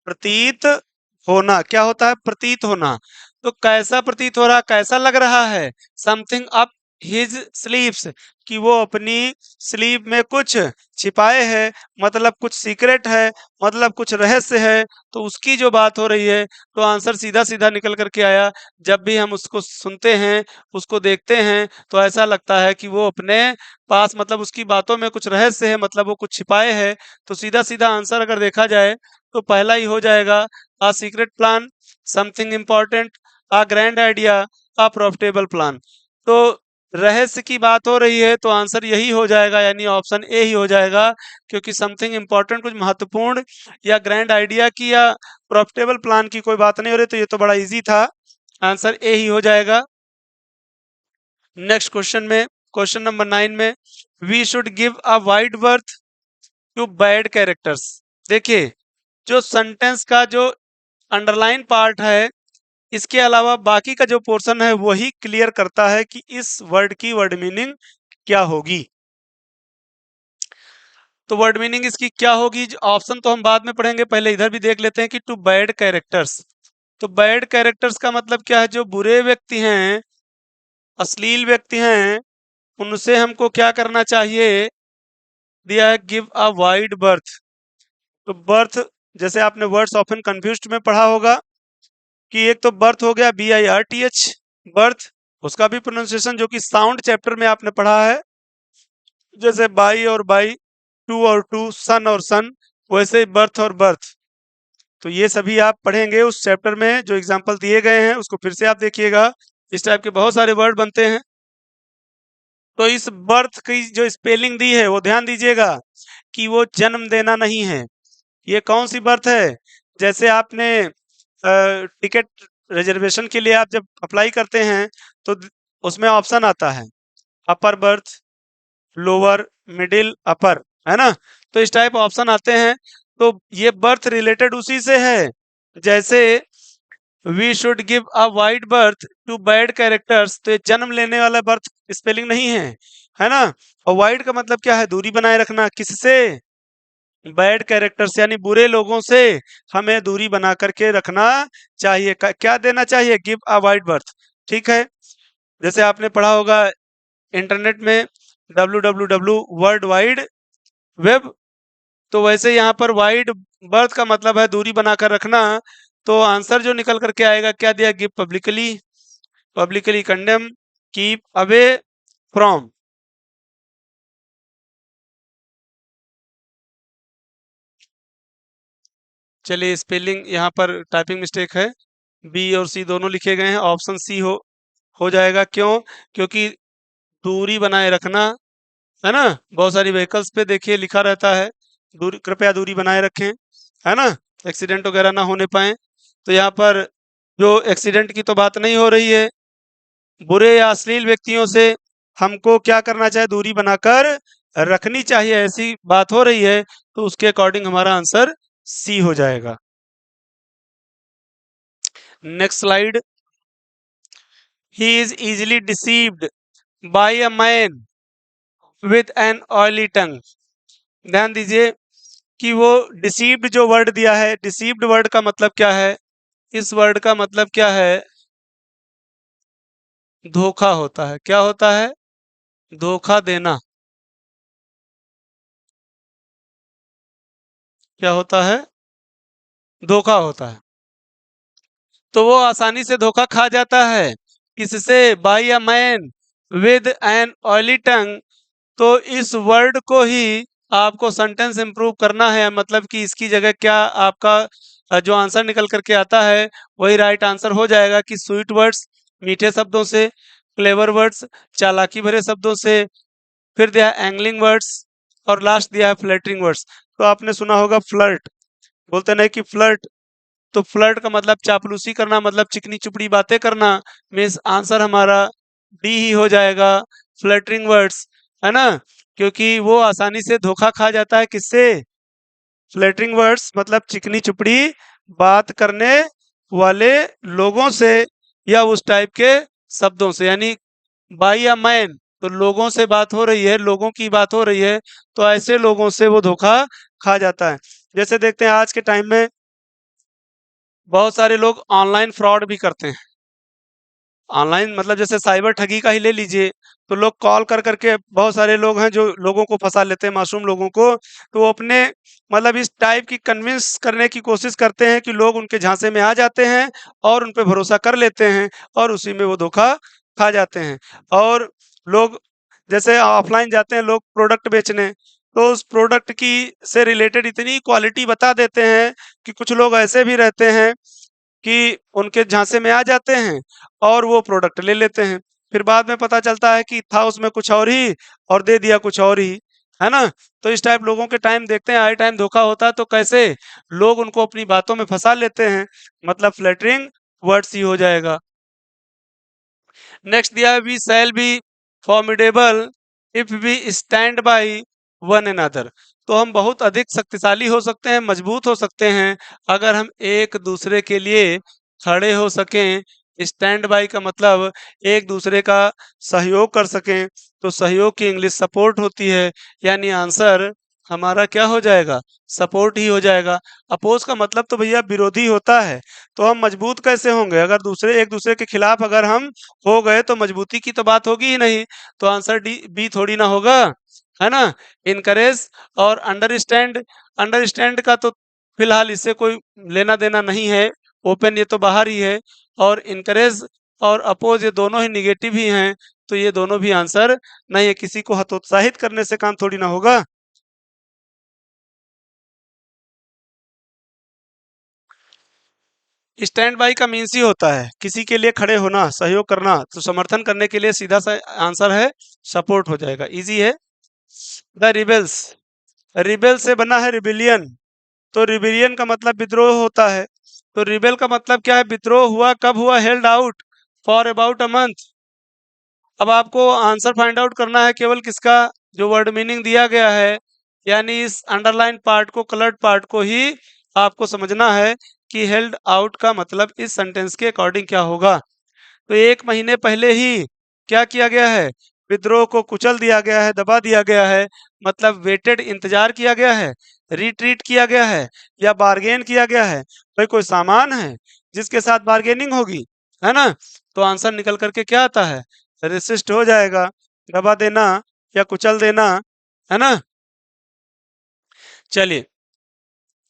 प्रतीत होना क्या होता है, प्रतीत होना। तो कैसा प्रतीत हो रहा, कैसा लग रहा है, समथिंग अप हिज स्लीव्स, कि वो अपनी स्लीव में कुछ छिपाए है, मतलब कुछ सीक्रेट है, मतलब कुछ रहस्य है। तो उसकी जो बात हो रही है, तो आंसर सीधा सीधा निकल करके आया। जब भी हम उसको सुनते हैं, उसको देखते हैं, तो ऐसा लगता है कि वो अपने पास, मतलब उसकी बातों में कुछ रहस्य है, मतलब वो कुछ छिपाए है। तो सीधा सीधा आंसर अगर देखा जाए तो पहला ही हो जाएगा, a secret plan, something important, a grand idea, a profitable plan. तो रहस्य की बात हो रही है तो आंसर यही हो जाएगा, यानी ऑप्शन ए ही हो जाएगा, क्योंकि समथिंग इंपॉर्टेंट, कुछ महत्वपूर्ण, या ग्रैंड आइडिया की, या प्रॉफिटेबल प्लान की कोई बात नहीं हो रही। तो ये तो बड़ा इजी था, आंसर ए ही हो जाएगा। नेक्स्ट क्वेश्चन में, क्वेश्चन नंबर 9 में, we should give a wide berth to bad characters. देखिए, जो सेंटेंस का जो अंडरलाइन पार्ट है, इसके अलावा बाकी का जो पोर्शन है वही क्लियर करता है कि इस वर्ड की वर्ड मीनिंग क्या होगी। तो वर्ड मीनिंग इसकी क्या होगी, ऑप्शन तो हम बाद में पढ़ेंगे, पहले इधर भी देख लेते हैं कि टू बैड कैरेक्टर्स। तो बैड कैरेक्टर्स का मतलब क्या है, जो बुरे व्यक्ति हैं, अश्लील व्यक्ति हैं, उनसे हमको क्या करना चाहिए, दिया है गिव अ वाइड बर्थ। तो बर्थ, जैसे आपने वर्ड्स ऑफन कंफ्यूज्ड में पढ़ा होगा कि एक तो बर्थ हो गया BIRTH, बर्थ, उसका भी प्रोनाउंसिएशन जो कि साउंड चैप्टर में आपने पढ़ा है, जैसे बाई और बाई, टू और टू, सन और सन, वैसे ही बर्थ और बर्थ। तो ये सभी आप पढ़ेंगे उस चैप्टर में, जो एग्जाम्पल दिए गए हैं उसको फिर से आप देखिएगा। इस टाइप के बहुत सारे वर्ड बनते हैं। तो इस बर्थ की जो स्पेलिंग दी है वो ध्यान दीजिएगा कि वो जन्म देना नहीं है। ये कौन सी बर्थ है, जैसे आपने टिकट रिजर्वेशन के लिए आप जब अप्लाई करते हैं तो उसमें ऑप्शन आता है, अपर बर्थ, लोअर, मिडिल, अपर, है ना। तो इस टाइप ऑप्शन आते हैं। तो ये बर्थ रिलेटेड उसी से है, जैसे we should give a wide berth to bad characters, तो ये जन्म लेने वाला बर्थ स्पेलिंग नहीं है ना। और वाइड का मतलब क्या है, दूरी बनाए रखना, किससे, बैड कैरेक्टर्स, यानी बुरे लोगों से हमें दूरी बना करके रखना चाहिए। क्या देना चाहिए, गिव अ वाइड बर्थ, ठीक है। जैसे आपने पढ़ा होगा इंटरनेट में www वर्ल्ड वाइड वेब, तो वैसे यहाँ पर वाइड बर्थ का मतलब है दूरी बनाकर रखना। तो आंसर जो निकल करके आएगा, क्या दिया, give publicly, publicly condemn, keep away from. चलिए, स्पेलिंग यहाँ पर टाइपिंग मिस्टेक है, बी और सी दोनों लिखे गए हैं, ऑप्शन सी हो जाएगा। क्यों, क्योंकि दूरी बनाए रखना, है ना। बहुत सारी व्हीकल्स पे देखिए लिखा रहता है, दूरी, कृपया दूरी बनाए रखें, है ना, एक्सीडेंट वगैरह ना होने पाए। तो यहाँ पर जो एक्सीडेंट की तो बात नहीं हो रही है, बुरे या अश्लील व्यक्तियों से हमको क्या करना चाहिए, दूरी बनाकर रखनी चाहिए, ऐसी बात हो रही है। तो उसके अकॉर्डिंग हमारा आंसर सी हो जाएगा। Next slide. He is easily deceived by a man with an oily tongue. ध्यान दीजिए कि वो डिसीव्ड जो वर्ड दिया है, डिसीव्ड वर्ड का मतलब क्या है, इस वर्ड का मतलब क्या है, धोखा होता है। क्या होता है, धोखा देना। क्या होता है, धोखा होता है। तो वो आसानी से धोखा खा जाता है, किससे, by a man with an oily tongue. तो इस वर्ड को ही आपको सेंटेंस इंप्रूव करना है, मतलब कि इसकी जगह क्या आपका जो आंसर निकल करके आता है वही राइट आंसर हो जाएगा, कि स्वीट वर्ड्स, मीठे शब्दों से, क्लेवर वर्ड्स, चालाकी भरे शब्दों से, फिर दिया है एंगलिंग वर्ड्स, और लास्ट दिया है फ्लर्टिंग वर्ड्स। तो आपने सुना होगा फ्लर्ट, बोलते नहीं कि फ्लर्ट, तो फ्लर्ट का मतलब चापलूसी करना, मतलब चिकनी चुपड़ी बातें करना। मीन्स आंसर हमारा डी ही हो जाएगा, फ्लर्टिंग वर्ड्स, है ना। क्योंकि वो आसानी से धोखा खा जाता है किससे? फ्लैटरिंग वर्ड्स मतलब चिकनी चुपड़ी बात करने वाले लोगों से या उस टाइप के शब्दों से, यानी बाई या मैन, तो लोगों से बात हो रही है, लोगों की बात हो रही है, तो ऐसे लोगों से वो धोखा खा जाता है। जैसे देखते हैं आज के टाइम में बहुत सारे लोग ऑनलाइन फ्रॉड भी करते हैं। ऑनलाइन मतलब जैसे साइबर ठगी का ही ले लीजिए, तो लोग कॉल कर करके, बहुत सारे लोग हैं जो लोगों को फंसा लेते हैं, मासूम लोगों को। तो वो अपने मतलब इस टाइप की कन्विंस करने की कोशिश करते हैं कि लोग उनके झांसे में आ जाते हैं और उन पे भरोसा कर लेते हैं और उसी में वो धोखा खा जाते हैं। और लोग जैसे ऑफलाइन जाते हैं लोग प्रोडक्ट बेचने, तो उस प्रोडक्ट की से रिलेटेड इतनी क्वालिटी बता देते हैं कि कुछ लोग ऐसे भी रहते हैं कि उनके झांसे में आ जाते हैं और वो प्रोडक्ट ले लेते हैं। फिर बाद में पता चलता है कि था उसमें कुछ और ही और दे दिया कुछ और ही, है ना? तो इस टाइप लोगों के टाइम देखते हैं, आए टाइम धोखा होता है, तो कैसे लोग उनको अपनी बातों में फंसा लेते हैं, मतलब फ्लैटरिंग वर्ड्स ही हो जाएगा। नेक्स्ट दिया है, we shall be formidable if we stand by one another. तो हम बहुत अधिक शक्तिशाली हो सकते हैं, मजबूत हो सकते हैं, अगर हम एक दूसरे के लिए खड़े हो सकें। स्टैंड बाय का मतलब एक दूसरे का सहयोग कर सकें, तो सहयोग की इंग्लिश सपोर्ट होती है, यानी आंसर हमारा क्या हो जाएगा? सपोर्ट ही हो जाएगा। अपोज का मतलब तो भैया विरोधी होता है, तो हम मजबूत कैसे होंगे? अगर दूसरे एक दूसरे के खिलाफ अगर हम हो गए तो मजबूती की तो बात होगी ही नहीं, तो आंसर डी बी थोड़ी ना होगा, है ना? इनकरेज और अंडरस्टैंड, अंडरस्टैंड का तो फिलहाल इससे कोई लेना देना नहीं है, ओपन ये तो बाहर ही है, और इनकरेज और अपोज ये दोनों ही निगेटिव ही हैं, तो ये दोनों भी आंसर नहीं है। किसी को हतोत्साहित करने से काम थोड़ी ना होगा। स्टैंड बाई का मीन्स ही होता है किसी के लिए खड़े होना, सहयोग करना, तो समर्थन करने के लिए सीधा सा आंसर है सपोर्ट हो जाएगा, इजी है। द रिबेल्स, रिबेल से बना है रिबिलियन, तो रिबिलियन का मतलब विद्रोह होता है। तो रिबेल का मतलब क्या है? विद्रोह हुआ, कब हुआ? Held out for about a month. अब आपको आंसर फाइंड आउट करना है केवल किसका? जो वर्ड मीनिंग दिया गया है, यानी इस अंडरलाइन पार्ट को, कलर्ड पार्ट को ही आपको समझना है कि हेल्ड आउट का मतलब इस सेंटेंस के अकॉर्डिंग क्या होगा। तो 1 महीने पहले ही क्या किया गया है? विद्रोह को कुचल दिया गया है, दबा दिया गया है, मतलब वेटेड, इंतजार किया गया है, रिट्रीट किया गया है, या बार्गेन किया गया है। भाई कोई सामान है जिसके साथ बार्गेनिंग होगी, है ना? तो आंसर निकल करके क्या आता है? रेसिस्ट हो जाएगा, दबा देना या कुचल देना, है ना? चलिए,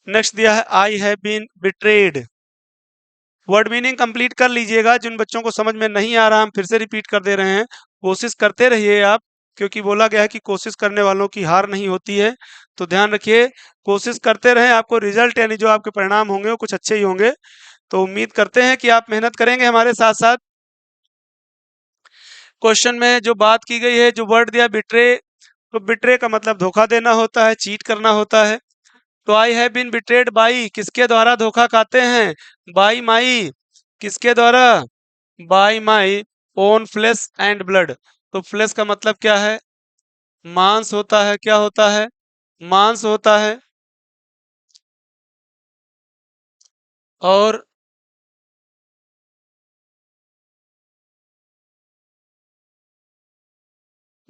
नेक्स्ट दिया है, I have been betrayed. Word meaning complete कर लीजिएगा, जिन बच्चों को समझ में नहीं आ रहा हम फिर से रिपीट कर दे रहे हैं, कोशिश करते रहिए आप, क्योंकि बोला गया है कि कोशिश करने वालों की हार नहीं होती है। तो ध्यान रखिए, कोशिश करते रहें, आपको रिजल्ट यानी जो आपके परिणाम होंगे वो कुछ अच्छे ही होंगे। तो उम्मीद करते हैं कि आप मेहनत करेंगे हमारे साथ साथ। क्वेश्चन में जो बात की गई है, जो वर्ड दिया बिट्रे, तो बिट्रे का मतलब धोखा देना होता है, चीट करना होता है। तो I have been betrayed by, किसके द्वारा धोखा खाते हैं? बाई माई, किसके द्वारा? By my own flesh and blood. तो फ्लेश का मतलब क्या है? मांस होता है, क्या होता है? मांस होता है, और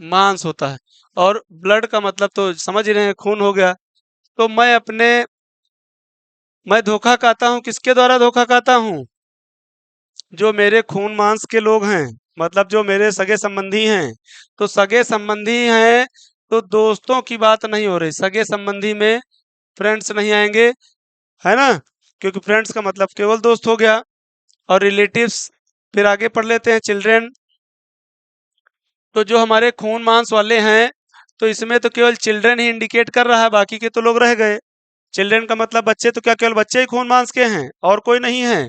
मांस होता है, और ब्लड का मतलब तो समझ ही रहे हैं, खून हो गया। तो मैं धोखा खाता हूँ, किसके द्वारा धोखा खाता हूँ? जो मेरे खून मांस के लोग हैं, मतलब जो मेरे सगे संबंधी हैं। तो सगे संबंधी हैं, तो दोस्तों की बात नहीं हो रही, सगे संबंधी में फ्रेंड्स नहीं आएंगे, है ना? क्योंकि फ्रेंड्स का मतलब केवल दोस्त हो गया, और रिलेटिव्स फिर आगे पढ़ लेते हैं, चिल्ड्रन। तो जो हमारे खून मांस वाले हैं, तो इसमें तो केवल चिल्ड्रन ही इंडिकेट कर रहा है, बाकी के तो लोग रह गए। चिल्ड्रन का मतलब बच्चे, तो क्या केवल बच्चे ही खून मांस के हैं और कोई नहीं है?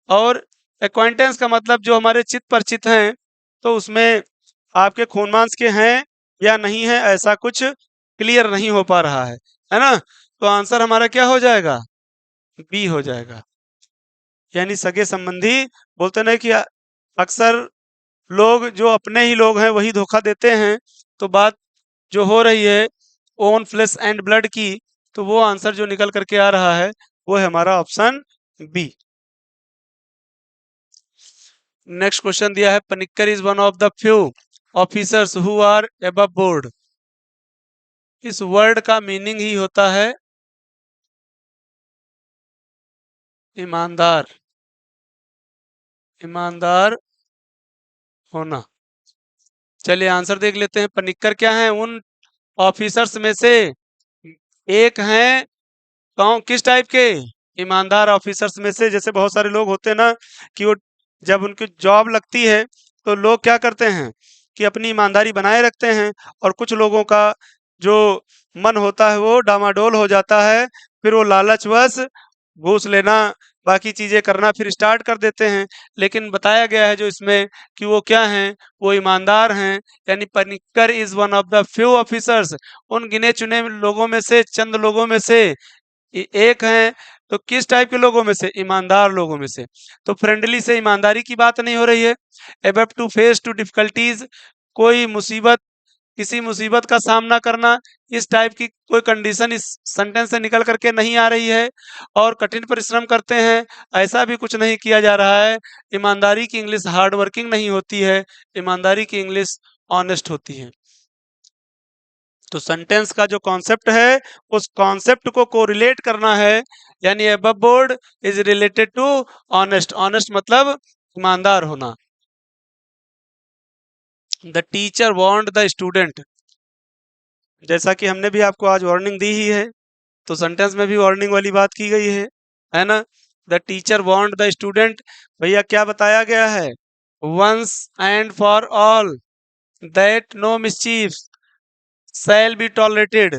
और एक्वांटेंस का मतलब जो हमारे चित परिचित हैं, तो उसमें आपके खून मांस के हैं या नहीं है, ऐसा कुछ क्लियर नहीं हो पा रहा है ना? तो आंसर हमारा क्या हो जाएगा? बी हो जाएगा, यानी सगे संबंधी। बोलते नहीं कि अक्सर लोग जो अपने ही लोग हैं वही धोखा देते हैं, तो बात जो हो रही है ओन फ्लेश एंड ब्लड की, तो वो आंसर जो निकल करके आ रहा है वो है हमारा ऑप्शन बी। नेक्स्ट क्वेश्चन दिया है, Panikkar is one of the few officers who are above board. इस वर्ड का मीनिंग ही होता है ईमानदार, ईमानदार होना। चलिए आंसर देख लेते हैं। पनिक्कर क्या है? उन ऑफिसर्स में से एक हैं। कौन, किस टाइप के? ईमानदार ऑफिसर्स में से। जैसे बहुत सारे लोग होते हैं ना कि वो जब उनकी जॉब लगती है तो लोग क्या करते हैं कि अपनी ईमानदारी बनाए रखते हैं, और कुछ लोगों का जो मन होता है वो डामाडोल हो जाता है, फिर वो लालचवश घूस लेना, बाकी चीजें करना फिर स्टार्ट कर देते हैं। लेकिन बताया गया है जो इसमें कि वो क्या हैं, वो ईमानदार हैं। यानी Panicker is one of the few officers, उन गिने चुने लोगों में से, चंद लोगों में से एक हैं। तो किस टाइप के लोगों में से? ईमानदार लोगों में से। तो फ्रेंडली से ईमानदारी की बात नहीं हो रही है। Above to face to difficulties, कोई मुसीबत, किसी मुसीबत का सामना करना, इस टाइप की कोई कंडीशन इस सेंटेंस से निकल करके नहीं आ रही है। और कठिन परिश्रम करते हैं, ऐसा भी कुछ नहीं किया जा रहा है। ईमानदारी की इंग्लिश हार्ड वर्किंग नहीं होती है, ईमानदारी की इंग्लिश ऑनेस्ट होती है। तो सेंटेंस का जो कॉन्सेप्ट है उस कॉन्सेप्ट को कोरिलेट करना है। यानी above board is related to honest. Honest मतलब ईमानदार होना। The teacher warned the student, जैसा कि हमने भी आपको आज वार्निंग दी ही है, तो सेंटेंस में भी वार्निंग वाली बात की गई है ना। The teacher warned the student, भैया क्या बताया गया है? Once and for all that no mischief shall be tolerated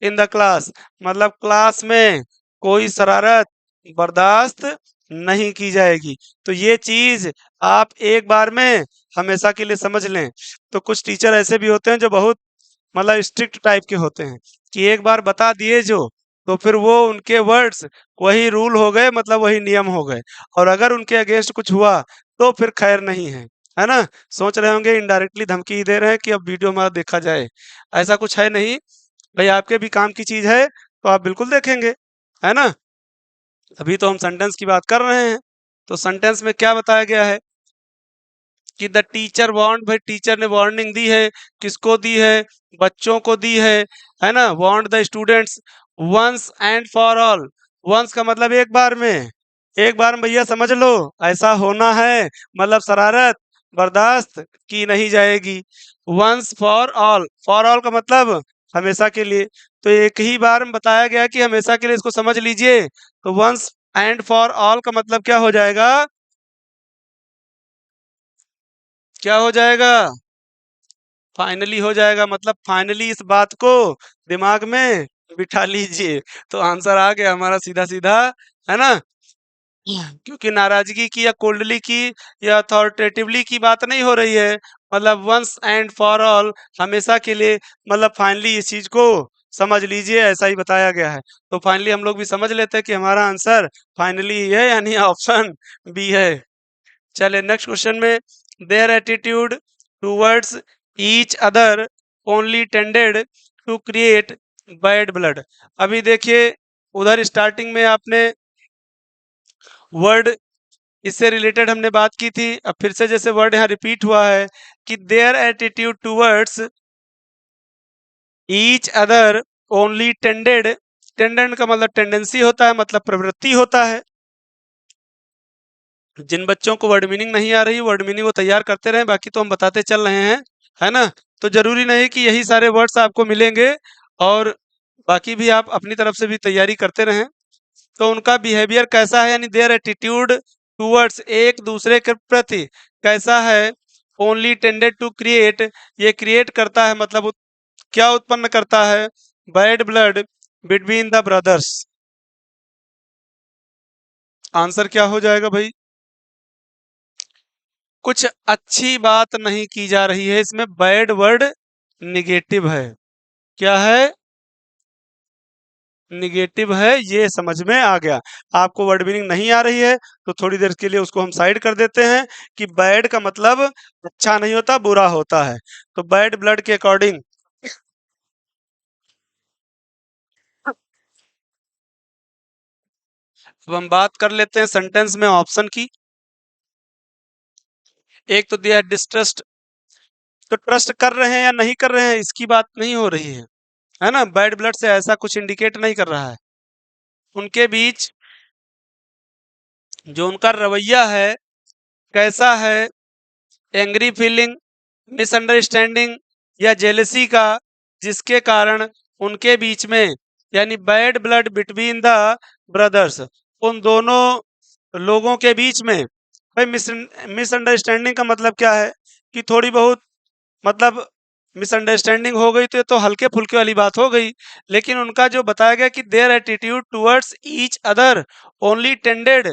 in the class, मतलब क्लास में कोई शरारत बर्दाश्त नहीं की जाएगी। तो ये चीज आप एक बार में हमेशा के लिए समझ लें। तो कुछ टीचर ऐसे भी होते हैं जो बहुत मतलब स्ट्रिक्ट टाइप के होते हैं कि एक बार बता दिए जो, तो फिर वो उनके वर्ड्स वही रूल हो गए, मतलब वही नियम हो गए। और अगर उनके अगेंस्ट कुछ हुआ तो फिर खैर नहीं है ना। सोच रहे होंगे इनडायरेक्टली धमकी ही दे रहे हैं कि अब वीडियो हमारा देखा जाए, ऐसा कुछ है नहीं भाई। आपके भी काम की चीज है तो आप बिल्कुल देखेंगे, है ना। अभी तो हम सेंटेंस की बात कर रहे हैं। तो सेंटेंस में क्या बताया गया है कि द टीचर वार्न, भाई टीचर ने वार्निंग दी है। किसको दी है? बच्चों को दी है ना। Warn the students once and for all. Once का मतलब एक बार में, एक बार में भैया समझ लो ऐसा होना है, मतलब शरारत बर्दाश्त की नहीं जाएगी। वंस फॉर ऑल का मतलब हमेशा के लिए। तो एक ही बार में बताया गया कि हमेशा के लिए, इसको समझ लीजिए। तो वंस एंड फॉर ऑल का मतलब क्या हो जाएगा? क्या हो जाएगा? फाइनली हो जाएगा। मतलब फाइनली इस बात को दिमाग में बिठा लीजिए। तो आंसर आ गया हमारा सीधा सीधा, है ना। क्योंकि नाराजगी की या कोल्डली की या अथॉरिटेटिवली की बात नहीं हो रही है। मतलब वंस एंड फॉर ऑल, हमेशा के लिए, मतलब फाइनली इस चीज को समझ लीजिए, ऐसा ही बताया गया है। तो फाइनली हम लोग भी समझ लेते हैं कि हमारा आंसर फाइनली है, यानी ऑप्शन बी है। चले नेक्स्ट क्वेश्चन में, their attitude towards each other only tended to create bad blood. अभी देखिए उधर स्टार्टिंग में आपने वर्ड, इससे रिलेटेड हमने बात की थी। अब फिर से जैसे वर्ड यहाँ रिपीट हुआ है कि their attitude towards each other only tended. टेंडेंट का मतलब टेंडेंसी होता है, मतलब प्रवृत्ति होता है। जिन बच्चों को वर्ड मीनिंग नहीं आ रही वर्ड मीनिंग वो तैयार करते रहे, बाकी तो हम बताते चल रहे हैं, है ना। तो जरूरी नहीं कि यही सारे वर्ड्स आपको मिलेंगे, और बाकी भी आप अपनी तरफ से भी तैयारी करते रहें। तो उनका बिहेवियर कैसा है, यानी देयर एटीट्यूड टूवर्ड्स, एक दूसरे के प्रति कैसा है। ओनली टेंडेड टू क्रिएट, ये क्रिएट करता है, मतलब क्या उत्पन्न करता है? Bad blood between the brothers. Answer क्या हो जाएगा भाई? कुछ अच्छी बात नहीं की जा रही है, इसमें बैड वर्ड निगेटिव है। क्या है? निगेटिव है, ये समझ में आ गया। आपको वर्ड मीनिंग नहीं आ रही है तो थोड़ी देर के लिए उसको हम साइड कर देते हैं कि बैड का मतलब अच्छा नहीं होता, बुरा होता है। तो बैड ब्लड के अकॉर्डिंग अब हम बात कर लेते हैं सेंटेंस में ऑप्शन की। एक तो दिया है डिस्ट्रस्ट, तो ट्रस्ट कर रहे हैं या नहीं कर रहे हैं इसकी बात नहीं हो रही है ना। बैड ब्लड से ऐसा कुछ इंडिकेट नहीं कर रहा है। उनके बीच जो उनका रवैया है कैसा है, एंग्री फीलिंग, मिसअंडरस्टैंडिंग या जेलसी का, जिसके कारण उनके बीच में यानी bad blood between the brothers, उन दोनों लोगों के बीच में। भाई मिसअंडरस्टैंडिंग का मतलब क्या है कि थोड़ी बहुत मतलब मिसअंडरस्टैंडिंग हो गई तो ये तो हल्के फुल्के वाली बात हो गई। लेकिन उनका जो बताया गया कि their attitude towards each other only tended,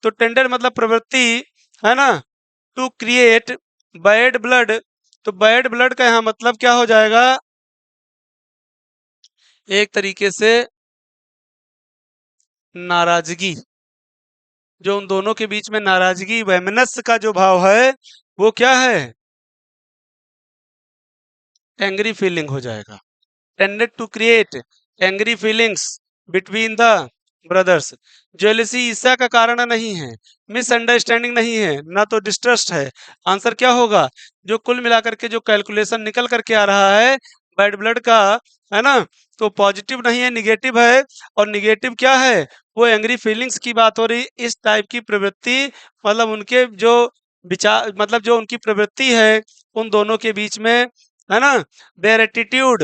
तो टेंडेड मतलब प्रवृत्ति है ना, टू क्रिएट बैड ब्लड, तो बैड ब्लड का यहाँ मतलब क्या हो जाएगा, एक तरीके से नाराजगी। जो उन दोनों के बीच में नाराजगी वैमनस्य का जो भाव है वो क्या है, एंग्री फीलिंग हो जाएगा। Tended to create angry feelings between the brothers. Jealousy ईर्ष्या का कारण नहीं है, मिसअंडरस्टैंडिंग नहीं है, ना तो डिस्ट्रस्ट है। आंसर क्या होगा, जो कुल मिलाकर के जो कैलकुलेशन निकल करके आ रहा है बैड ब्लड का, है ना, तो पॉजिटिव नहीं है, निगेटिव है। और निगेटिव क्या है, वो एंग्री फीलिंग्स की बात हो रही। इस टाइप की प्रवृत्ति मतलब उनके जो विचार मतलब जो उनकी प्रवृत्ति है उन दोनों के बीच में, है ना, there attitude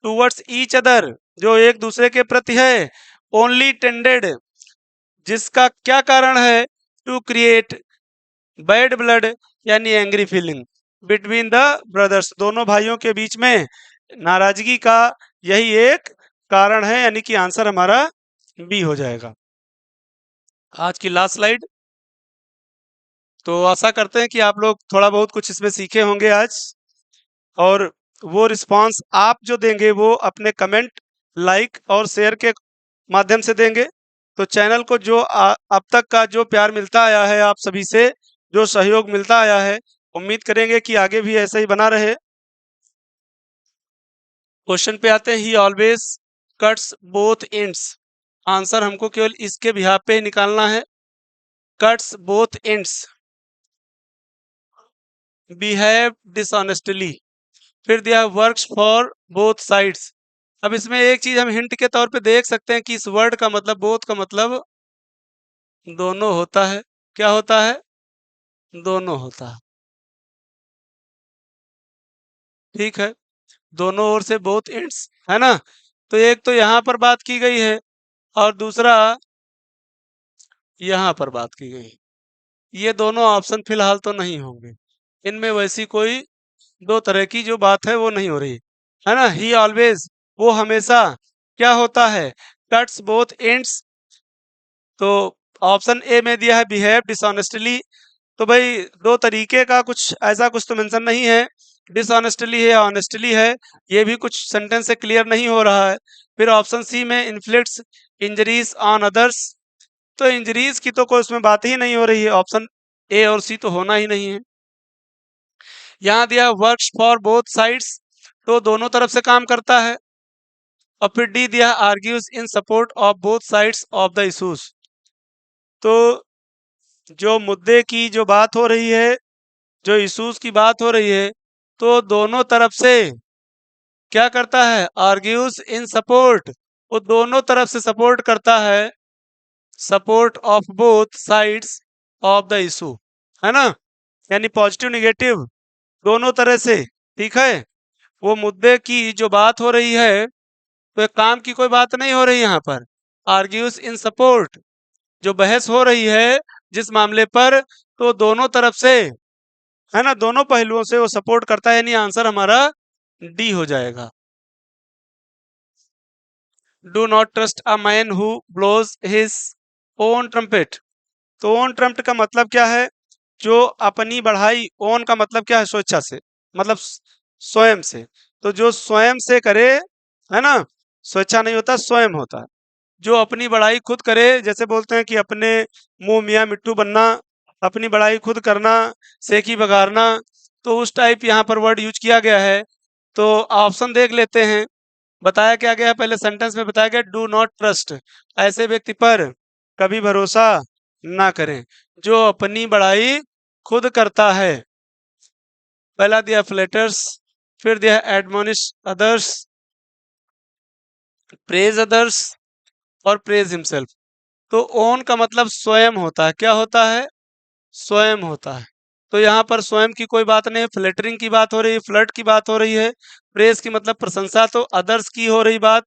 towards each other, जो एक दूसरे के प्रति है, ओनली टेंडेड, जिसका क्या कारण है, टू क्रिएट बैड ब्लड यानी angry feeling between the brothers, दोनों भाइयों के बीच में नाराजगी का यही एक कारण है, यानी कि आंसर हमारा बी हो जाएगा। आज की लास्ट स्लाइड। तो आशा करते हैं कि आप लोग थोड़ा बहुत कुछ इसमें सीखे होंगे आज, और वो रिस्पांस आप जो देंगे वो अपने कमेंट, लाइक और शेयर के माध्यम से देंगे। तो चैनल को जो अब तक का जो प्यार मिलता आया है, आप सभी से जो सहयोग मिलता आया है, उम्मीद करेंगे कि आगे भी ऐसा ही बना रहे। क्वेश्चन पे आते हैं, ही always cuts both ends. Answer हमको केवल इसके बिहाफ पे ही निकालना है, cuts both ends, behave dishonestly. फिर दिया वर्क्स फॉर बोथ साइड्स। अब इसमें एक चीज हम हिंट के तौर पे देख सकते हैं कि इस वर्ड का मतलब बोथ का मतलब दोनों होता है। क्या होता है, दोनों होता है। ठीक है, दोनों ओर से बोथ एंड्स, है ना। तो एक तो यहाँ पर बात की गई है और दूसरा यहाँ पर बात की गई। ये दोनों ऑप्शन फिलहाल तो नहीं होंगे, इनमें वैसी कोई दो तरह की जो बात है वो नहीं हो रही, है ना। ही ऑलवेज, वो हमेशा क्या होता है, कट्स बोथ एंड्स। तो ऑप्शन ए में दिया है बिहेव डिसऑनेस्टली, तो भाई दो तरीके का कुछ ऐसा कुछ तो मेंशन नहीं है, डिसऑनेस्टली है या ऑनेस्टली है, ये भी कुछ सेंटेंस से क्लियर नहीं हो रहा है। फिर ऑप्शन सी में इन्फ्लिक्ट्स इंजरीज ऑन अदर्स, तो इंजरीज की तो कोई उसमें बात ही नहीं हो रही है, ऑप्शन ए और सी तो होना ही नहीं है। यहाँ दिया वर्क्स फॉर बोथ साइड्स, तो दोनों तरफ से काम करता है। और फिर डी दिया argues in support of both sides of the issues, तो जो मुद्दे की जो बात हो रही है, जो इश्यूज की बात हो रही है, तो दोनों तरफ से क्या करता है, आर्ग्यूज इन सपोर्ट, वो दोनों तरफ से सपोर्ट करता है, support of both sides of the issue, है ना, यानी पॉजिटिव निगेटिव दोनों तरह से। ठीक है, वो मुद्दे की जो बात हो रही है, तो एक काम की कोई बात नहीं हो रही यहाँ पर, आर्ग्यूज इन सपोर्ट, जो बहस हो रही है जिस मामले पर, तो दोनों तरफ से, है ना, दोनों पहलुओं से वो सपोर्ट करता है, यानी आंसर हमारा डी हो जाएगा। Do not trust a man who blows his own trumpet, तो ओन ट्रम्पेट का मतलब क्या है, जो अपनी बढ़ाई, ओन का मतलब क्या है, स्वेच्छा से, मतलब स्वयं से, तो जो स्वयं से करे, है ना, स्वेच्छा नहीं होता, स्वयं होता है। जो अपनी बड़ाई खुद करे, जैसे बोलते हैं कि अपने मुंह मियाँ मिट्टू बनना, अपनी बड़ाई खुद करना, सेकी बघारना, तो उस टाइप यहाँ पर वर्ड यूज किया गया है। तो ऑप्शन देख लेते हैं, बताया क्या गया है, पहले सेंटेंस में बताया गया डू नॉट ट्रस्ट, ऐसे व्यक्ति पर कभी भरोसा ना करें। जो अपनी बड़ाई खुद करता है। पहला दिया फ्लेटर्स, फिर दिया एडमोनिश अदर्स, प्रेज अदर्स और प्रेज हिमसेल्फ। तो ओन का मतलब स्वयं होता है। क्या होता है? स्वयं होता है। तो यहाँ पर स्वयं की कोई बात नहीं है, फ्लेटरिंग की बात हो रही है, फ्लर्ट की बात हो रही है। प्रेस की मतलब प्रशंसा, तो अदर्स की हो रही बात,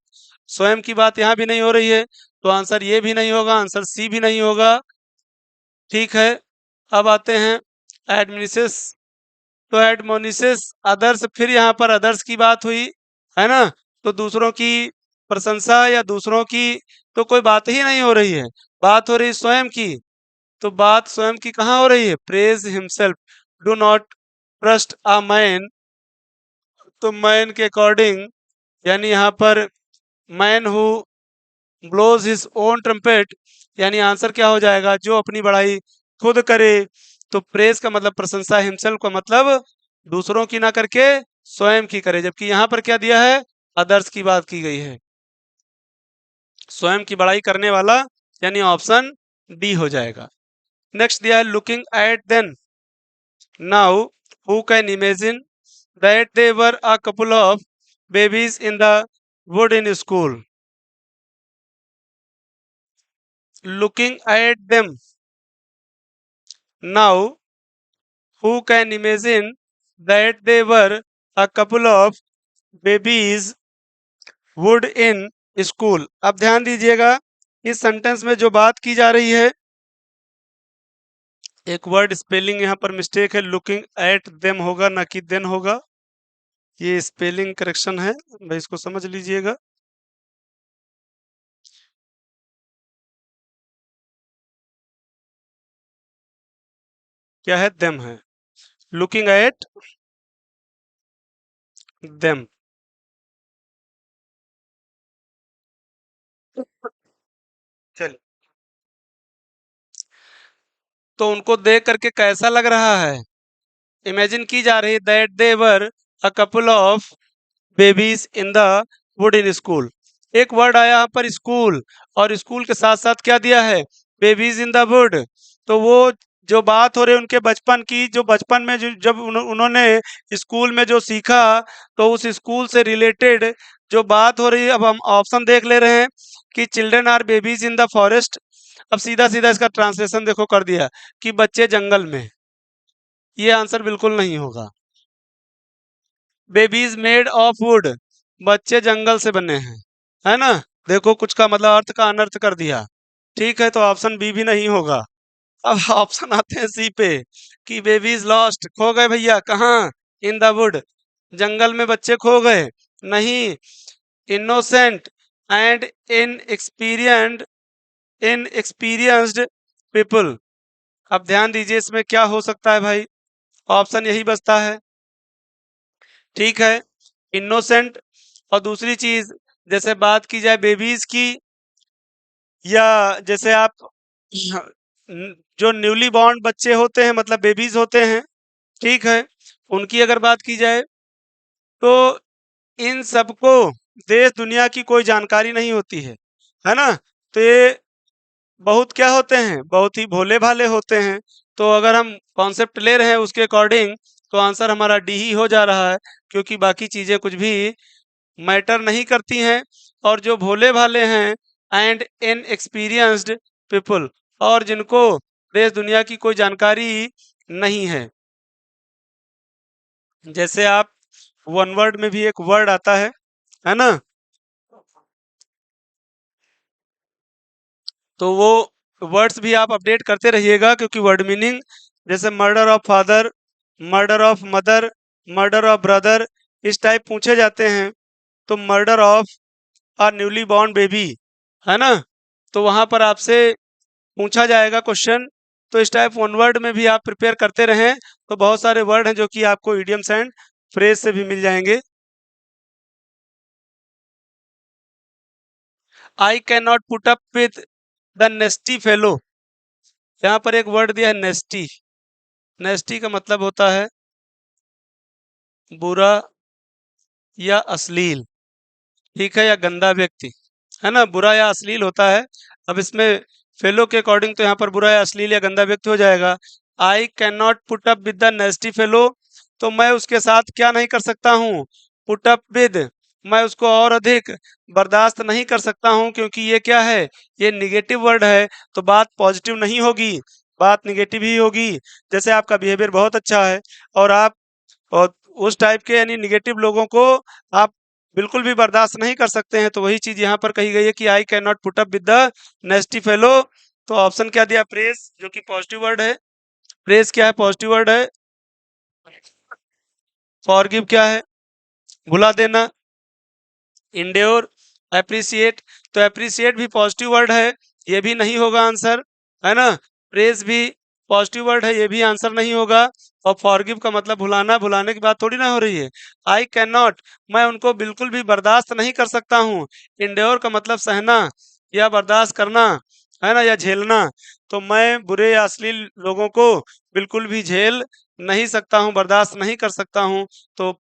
स्वयं की बात यहाँ भी नहीं हो रही है। तो आंसर ये भी नहीं होगा, आंसर सी भी नहीं होगा। ठीक है, अब आते हैं एडमिनिसेस। तो एडमोनिसेस अदर्स, फिर यहाँ पर अदर्स की बात हुई है ना। तो दूसरों की प्रशंसा या दूसरों की तो कोई बात ही नहीं हो रही है, बात हो रही स्वयं की। तो बात स्वयं की कहाँ हो रही है? Praise himself. Do not trust a man, तो मैन के अकॉर्डिंग, यानी यहाँ पर man who blows his own trumpet, यानी आंसर क्या हो जाएगा? जो अपनी बड़ाई खुद करे। तो प्रेज का मतलब प्रशंसा, हिमसेल्फ का मतलब दूसरों की ना करके स्वयं की करे, जबकि यहाँ पर क्या दिया है? अदर्स की बात की गई है। स्वयं की बड़ाई करने वाला, यानी ऑप्शन डी हो जाएगा। नेक्स्ट दिया है looking at then now, who can imagine that they were a couple of babies in the wood in school? Looking at them now, who can imagine that they were a couple of babies wood in school? अब ध्यान दीजिएगा, इस sentence में जो बात की जा रही है, एक वर्ड स्पेलिंग यहाँ पर मिस्टेक है, लुकिंग एट देम होगा ना कि देन होगा। ये स्पेलिंग करेक्शन है, भाई इसको समझ लीजिएगा। क्या है? देम है, लुकिंग एट देम। चलिए, तो उनको देख करके कैसा लग रहा है? इमेजिन की जा रही है that they were a couple of babies in the would in school. एक वर्ड आया यहाँ पर स्कूल, और स्कूल के साथ साथ क्या दिया है? Babies in the wood. तो वो जो बात हो रही है उनके बचपन की, जो बचपन में जब उन्होंने स्कूल में जो सीखा, तो उस स्कूल से रिलेटेड जो बात हो रही है। अब हम ऑप्शन देख ले रहे हैं कि children are babies in the forest. अब सीधा सीधा इसका ट्रांसलेशन देखो कर दिया कि बच्चे जंगल में। ये आंसर बिल्कुल नहीं होगा। बेबीज मेड ऑफ वुड, बच्चे जंगल से बने हैं, है ना। देखो कुछ का मतलब अर्थ का अनर्थ कर दिया। ठीक है, तो ऑप्शन बी भी नहीं होगा। अब ऑप्शन आते हैं सी पे कि बेबीज लॉस्ट, खो गए भैया, कहाँ? इन द वुड, जंगल में बच्चे खो गए। नहीं, इनोसेंट एंड इनएक्सपीरियंस्ड पीपल। अब ध्यान दीजिए इसमें क्या हो सकता है भाई, ऑप्शन यही बचता है। ठीक है, इनोसेंट, और दूसरी चीज जैसे बात की जाए बेबीज की, या जैसे आप जो न्यूली बॉर्न बच्चे होते हैं मतलब बेबीज होते हैं, ठीक है, उनकी अगर बात की जाए, तो इन सबको देश दुनिया की कोई जानकारी नहीं होती है ना। तो ये बहुत क्या होते हैं? बहुत ही भोले भाले होते हैं। तो अगर हम कॉन्सेप्ट ले रहे हैं उसके अकॉर्डिंग, तो आंसर हमारा डी ही हो जा रहा है, क्योंकि बाकी चीजें कुछ भी मैटर नहीं करती हैं। और जो भोले भाले हैं, एंड इन एक्सपीरियंस्ड पीपल, और जिनको देश दुनिया की कोई जानकारी नहीं है। जैसे आप वन वर्ड में भी एक वर्ड आता है ना, तो वो वर्ड्स भी आप अपडेट करते रहिएगा, क्योंकि वर्ड मीनिंग जैसे murder of father, murder of mother, murder of brother, इस टाइप पूछे जाते हैं। तो murder of a newly born baby, है ना, तो वहां पर आपसे पूछा जाएगा क्वेश्चन। तो इस टाइप वन वर्ड में भी आप प्रिपेयर करते रहें, तो बहुत सारे वर्ड हैं जो कि आपको इडियम्स एंड फ्रेज से भी मिल जाएंगे। I can not put up with the नेस्टी fellow, यहाँ पर एक वर्ड दिया है नेस्टी। नेस्टी का मतलब होता है बुरा या अश्लील, ठीक है, या गंदा व्यक्ति, है ना, बुरा या अश्लील होता है। अब इसमें फेलो के अकॉर्डिंग तो यहाँ पर बुरा या अश्लील या गंदा व्यक्ति हो जाएगा। I can not put up with the नेस्टी fellow, तो मैं उसके साथ क्या नहीं कर सकता हूँ, पुट अप विद, मैं उसको और अधिक बर्दाश्त नहीं कर सकता हूँ, क्योंकि ये क्या है, ये निगेटिव वर्ड है, तो बात पॉजिटिव नहीं होगी, बात निगेटिव ही होगी। जैसे आपका बिहेवियर बहुत अच्छा है और आप और उस टाइप के यानी निगेटिव लोगों को आप बिल्कुल भी बर्दाश्त नहीं कर सकते हैं, तो वही चीज यहाँ पर कही गई है कि I can not put up with the नेस्टी fellow. तो ऑप्शन क्या दिया, प्रेस, जो कि पॉजिटिव वर्ड है। प्रेस क्या है, पॉजिटिव वर्ड है। फॉरगिव क्या है, भुला देना। इंड्योर, एप्रिसिएट, तो एप्रिसिएट भी पॉजिटिव वर्ड है, ये भी नहीं होगा आंसर, है ना। प्रेज भी पॉजिटिव वर्ड है, ये भी आंसर नहीं होगा। और फॉरगिव का मतलब भुलाना, भुलाने की बात थोड़ी ना हो रही है। आई कैन नॉट, मैं उनको बिल्कुल भी बर्दाश्त नहीं कर सकता हूँ। इंड्योर का मतलब सहना या बर्दाश्त करना, है ना, या झेलना। तो मैं बुरे या अश्लील लोगों को बिल्कुल भी झेल नहीं सकता हूँ, बर्दाश्त नहीं कर सकता हूँ। तो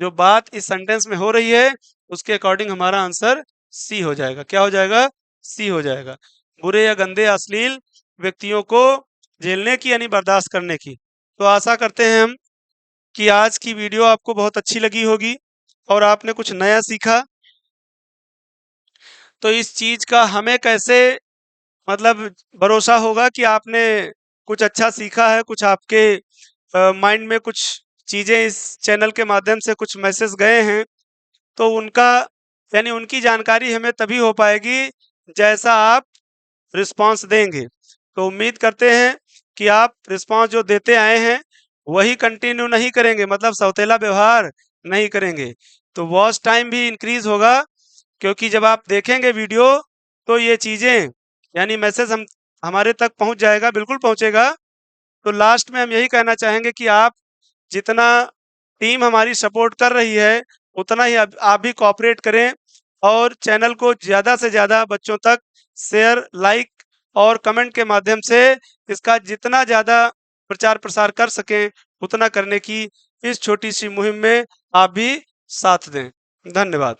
जो बात इस सेंटेंस में हो रही है उसके अकॉर्डिंग हमारा आंसर सी हो जाएगा। क्या हो जाएगा, सी हो जाएगा। बुरे या गंदे अश्लील व्यक्तियों को झेलने की यानी बर्दाश्त करने की। तो आशा करते हैं हम कि आज की वीडियो आपको बहुत अच्छी लगी होगी और आपने कुछ नया सीखा। तो इस चीज का हमें कैसे मतलब भरोसा होगा कि आपने कुछ अच्छा सीखा है, कुछ आपके माइंड में कुछ चीजें इस चैनल के माध्यम से कुछ मैसेज गए हैं, तो उनका यानी उनकी जानकारी हमें तभी हो पाएगी जैसा आप रिस्पांस देंगे। तो उम्मीद करते हैं कि आप रिस्पांस जो देते आए हैं वही कंटिन्यू नहीं करेंगे, मतलब सौतेला व्यवहार नहीं करेंगे, तो वॉच टाइम भी इंक्रीज होगा। क्योंकि जब आप देखेंगे वीडियो तो ये चीजें यानी मैसेज हम हमारे तक पहुंच जाएगा, बिल्कुल पहुंचेगा। तो लास्ट में हम यही कहना चाहेंगे कि आप जितना टीम हमारी सपोर्ट कर रही है उतना ही आप भी कोऑपरेट करें और चैनल को ज़्यादा से ज़्यादा बच्चों तक शेयर, लाइक और कमेंट के माध्यम से इसका जितना ज़्यादा प्रचार प्रसार कर सकें उतना करने की इस छोटी सी मुहिम में आप भी साथ दें। धन्यवाद।